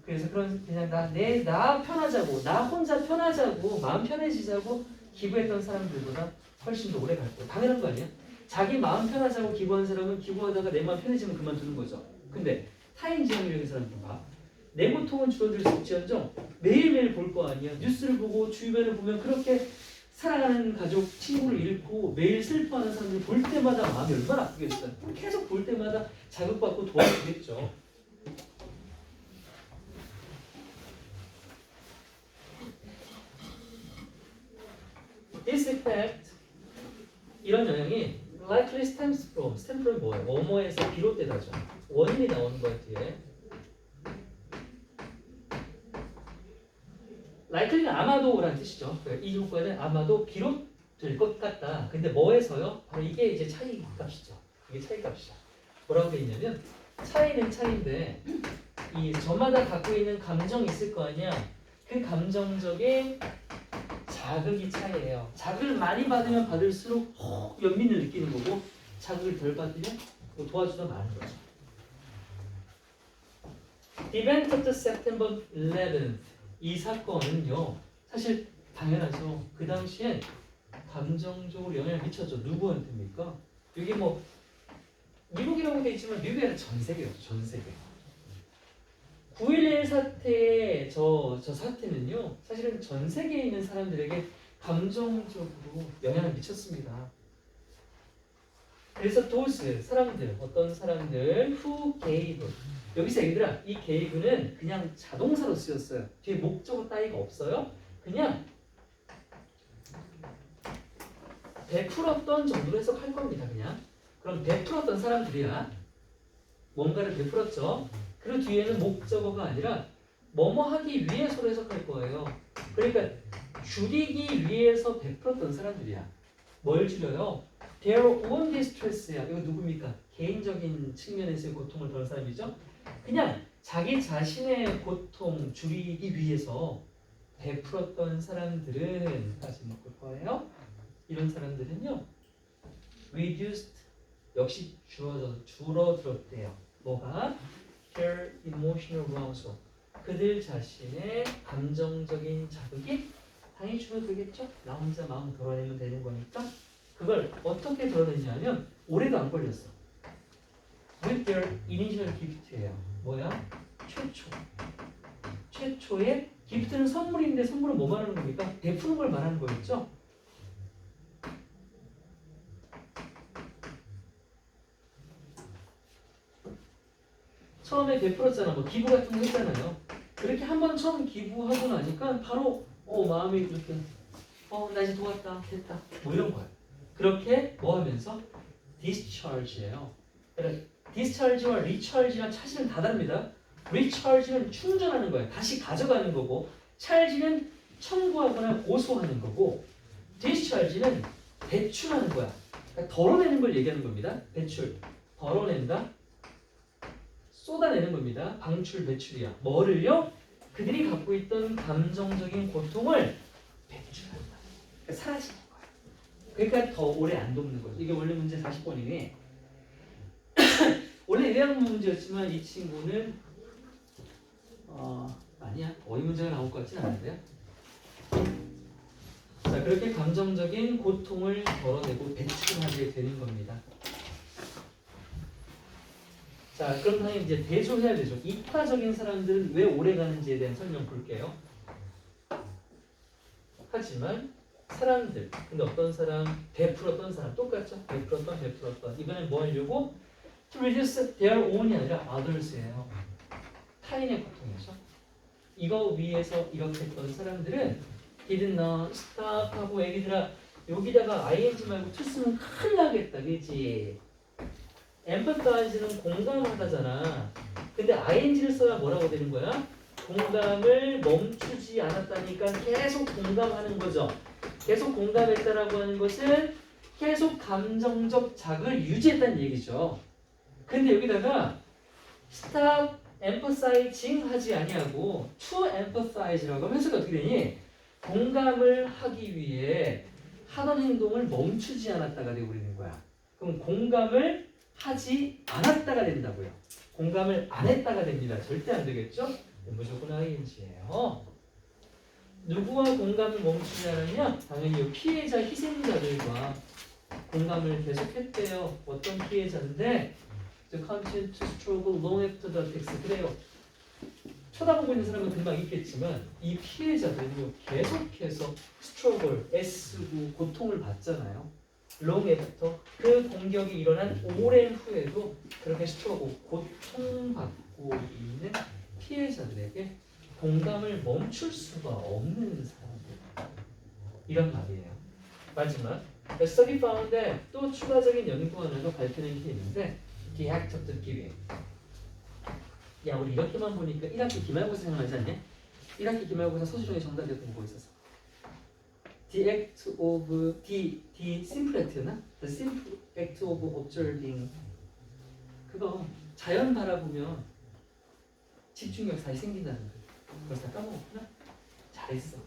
그래서 그냥 나 편하자고 나 혼자 편하자고 마음 편해지자고 기부했던 사람들보다 훨씬 더 오래 갈 거예요. 당연한 거 아니야? 자기 마음 편하자고 기부한 사람은 기부하다가 내 마음 편해지면 그만두는 거죠. 근데 타인지향적인 사람들 봐. 내 고통은 줄어들 수 있지언정 매일매일 볼 거 아니야. 뉴스를 보고 주변을 보면 그렇게 사랑하는 가족, 친구를 잃고 매일 슬퍼하는 사람들 볼 때마다 마음이 얼마나 아프겠어요. 계속 볼 때마다 자극받고 도와주겠죠. This effect, 이런 영향이 likely stems from 뭐예요? 뭐뭐에서 비롯되다죠. 원인이 나오는 거예요, 뒤에. likely는 아마도라는 뜻이죠. 이 효과는 아마도 비롯될 것 같다. 근데 뭐에서요? 바로 이게 이제 차이값이죠. 이게 차이값이죠. 뭐라고 돼 있냐면 차이는 차이인데 이 저마다 갖고 있는 감정이 있을 거 아니야. 그 감정적인 자극이 차이예요. 자극을 많이 받으면 받을수록 연민을 느끼는 거고 자극을 덜 받으면 도와주다 마는 거죠. The event of the September 11th 이 사건은요. 사실 당연하죠. 그 당시엔 감정적으로 영향을 미쳤죠. 누구한테입니까? 이게 뭐 미국이라고 돼 있지만 미국이 아니라 전 세계였죠. 전 세계. 9.11 사태의 저 사태는요. 사실은 전 세계에 있는 사람들에게 감정적으로 영향을 미쳤습니다. 그래서 those 사람들, 어떤 사람들 who gave 여기서 얘들아 이 gave는 그냥 자동사로 쓰였어요. 뒤에 목적어 따위가 없어요. 그냥 베풀었던 정도로 해석할 겁니다. 그냥 그럼 베풀었던 사람들이야 뭔가를 베풀었죠. 그 뒤에는 목적어가 아니라 뭐뭐 하기 위해서로 해석할 거예요. 그러니까 줄이기 위해서 베풀었던 사람들이야. 뭘 줄여요? Their own distress야. 이거 누굽니까? 개인적인 측면에서의 고통을 덜 사람이죠. 그냥 자기 자신의 고통 줄이기 위해서 베풀었던 사람들은 다시 묶을 거예요. 이런 사람들은요. reduced 역시 줄어들었대요. 뭐가? Their emotional arousal. 그들 자신의 감정적인 자극이 당연히 줄어들겠죠. 나 혼자 마음 덜어내면 되는 거니까. 그걸 어떻게 덜어냈냐면 오래도 안 걸렸어. With their initial gift예요. 뭐야? 최초의 기프트는 선물인데 선물은 뭐 말하는 겁니까? 베푸는 걸 말하는 거였죠. 처음에 베풀었잖아. 뭐 기부 같은 거 했잖아요. 그렇게 한번 처음 기부하고 나니까 바로 마음이 이렇게 나 이제 도왔다 됐다 뭐 이런 거예요. 그렇게 뭐 하면서 discharge예요. 그러니까 discharge와 recharge랑 사실은 다 다릅니다. recharge는 충전하는 거예요. 다시 가져가는 거고 charge는 청구하거나 고소하는 거고 discharge는 배출하는 거야. 그러니까 덜어내는 걸 얘기하는 겁니다. 배출, 덜어낸다, 쏟아내는 겁니다. 방출, 배출이야. 뭐를요? 그들이 갖고 있던 감정적인 고통을 배출한다. 그러니까 사라지는 거야. 그러니까 더 오래 안 돕는 거죠. 이게 원래 문제 40번이니 원래 예외학 문제였지만 이 친구는 아니야. 어휘 문제가 나올 것 같지는 않은데요. 자, 그렇게 감정적인 고통을 덜어내고 배출하게 되는 겁니다. 자, 그럼 당연히 이제 대조해야 되죠. 이타적인 사람들은 왜 오래 가는지에 대한 설명 볼게요. 하지만 사람들, 근데 어떤 사람, 베풀었던 사람 똑같죠? 베풀었던. 이번엔 뭐 하려고? to reduce their own이 아니라 others예요. 타인의 고통이죠. 이거 위에서 이렇게 했던 사람들은 did not stop 하고 애기들아 여기다가 ing 말고 to 쓰면 큰일 나겠다 그치? empathize는 공감하다잖아. 근데 ing를 써야 뭐라고 되는 거야? 공감을 멈추지 않았다니까 계속 공감하는 거죠. 계속 공감했다라고 하는 것은 계속 감정적 자극을 유지했다는 얘기죠. 근데 여기다가 stop emphasizing 하지 아니하고 to empathize라고 하면 해석이 어떻게 되니? 공감을 하기 위해 하던 행동을 멈추지 않았다가 되어버리는 거야. 그럼 공감을 하지 않았다가 된다고요. 공감을 안 했다가 됩니다. 절대 안 되겠죠? 무조건 ing예요. 누구와 공감을 멈추지 않았냐? 당연히 이 피해자 희생자들과 공감을 계속했대요. 어떤 피해자인데 The continue to struggle long after the attacks. 그래요. 쳐다보고 있는 사람은 금방 있겠지만 이 피해자들은요 계속해서 struggle, 애쓰고 고통을 받잖아요. long after 그 공격이 일어난 오랜 후에도 그렇게 struggle, 고통받고 있는 피해자들에게 공감을 멈출 수가 없는 사람들 이런 말이에요. 마지막 The study found that 또 추가적인 연구 하나가 발표된 게 있는데 The act of the giving. 야 우리 이렇게만 보니까 1학기 기말고사 생각나지 않냐? 1학기 기말고사 서술 중에 정답이었던 거 있었어. The act of the simple act였나? The simple act of observing. 그거 자연 바라보면 집중력 다시 생긴다는 거. 그걸 다 까먹었구나? 잘했어.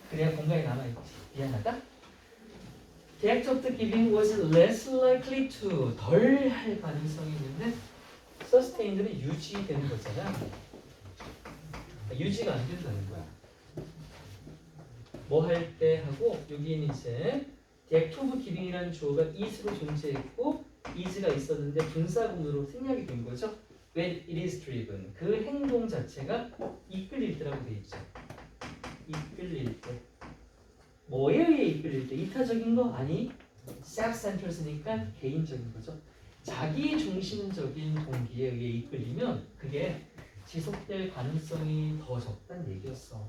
그래야 공간에 남아있지. 미안하다? The act of the giving was less likely to 덜 할 가능성이 있는데 sustained는 유지되는 거잖아. 유지가 안 된다는 거야. 뭐 할 때 하고 여기는 이제 The act of giving이라는 주어가 is로 존재했고 is가 있었는데 분사구문으로 생략이 된 거죠. When it is driven 그 행동 자체가 이끌릴 때라고 돼 있죠. 이끌릴 때 뭐에 의해 이끌릴 때? 이타적인 거? 아니 self-centered니까 개인적인 거죠. 자기 중심적인 동기에 의해 이끌리면 그게 지속될 가능성이 더 적다는 얘기였어.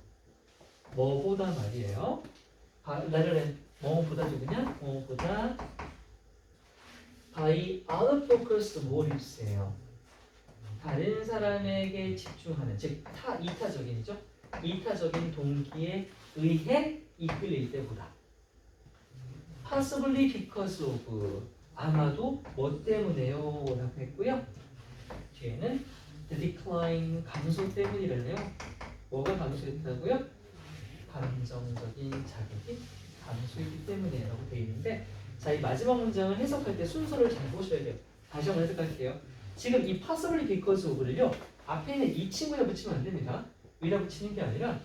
뭐보다 말이에요. 나를 뭐보다죠 그냥? 뭐보다 by other focused motives예요. 다른 사람에게 집중하는 즉 이타적인이죠. 이타적인 동기에 의해 이끌릴 때보다 possibly because of 아마도 뭐 때문에요? 라고 했고요. 뒤에는 the decline 감소 때문이라네요. 뭐가 감소했다고요? 감정적인 자극이 감소했기 때문에 라고 되어 있는데 자, 이 마지막 문장을 해석할 때 순서를 잘 보셔야 돼요. 다시 한번 해석할게요. 지금 이 possibly because of를요 앞에 있는 이 친구에 붙이면 안 됩니다. 위에다 붙이는 게 아니라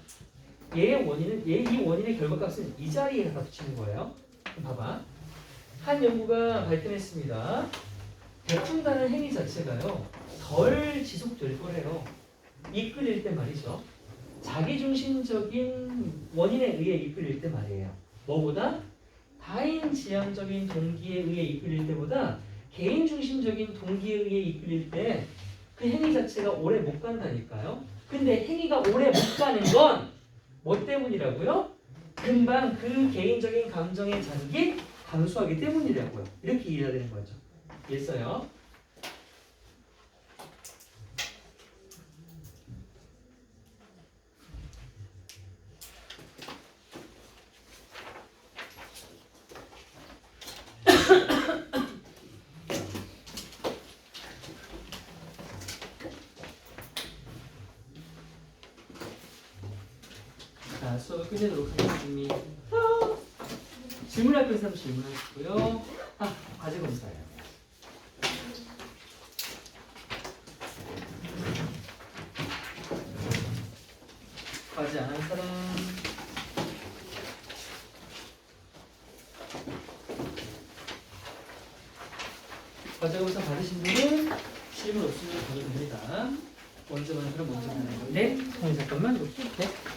얘의 원인은 이 원인의 결과값은 이 자리에다 붙이는 거예요. 그럼 봐봐. 한 연구가 발견했습니다. 베푼다는 행위 자체가요 덜 지속될 거래요. 이끌릴 때 말이죠. 자기중심적인 원인에 의해 이끌릴 때 말이에요. 뭐보다? 타인 지향적인 동기에 의해 이끌릴 때보다 개인중심적인 동기에 의해 이끌릴 때 그 행위 자체가 오래 못 간다니까요. 근데 행위가 오래 못 가는 건 뭐 때문이라고요? 금방 그 개인적인 감정의 자극이 감소하기 때문이라고요. 이렇게 이해해야 되는 거죠. 이해했어요? 자, 수업을 끝내도록 하겠습니다. 질문할 건 사람 질문하시고요. 과제 검사예요. 과제 안 한 사람. 과제 검사 받으신 분은 질문 없으면 가도 됩니다. 먼저 하는 사람 먼저 하는 거. 네? 잠깐만. 이렇게. 네.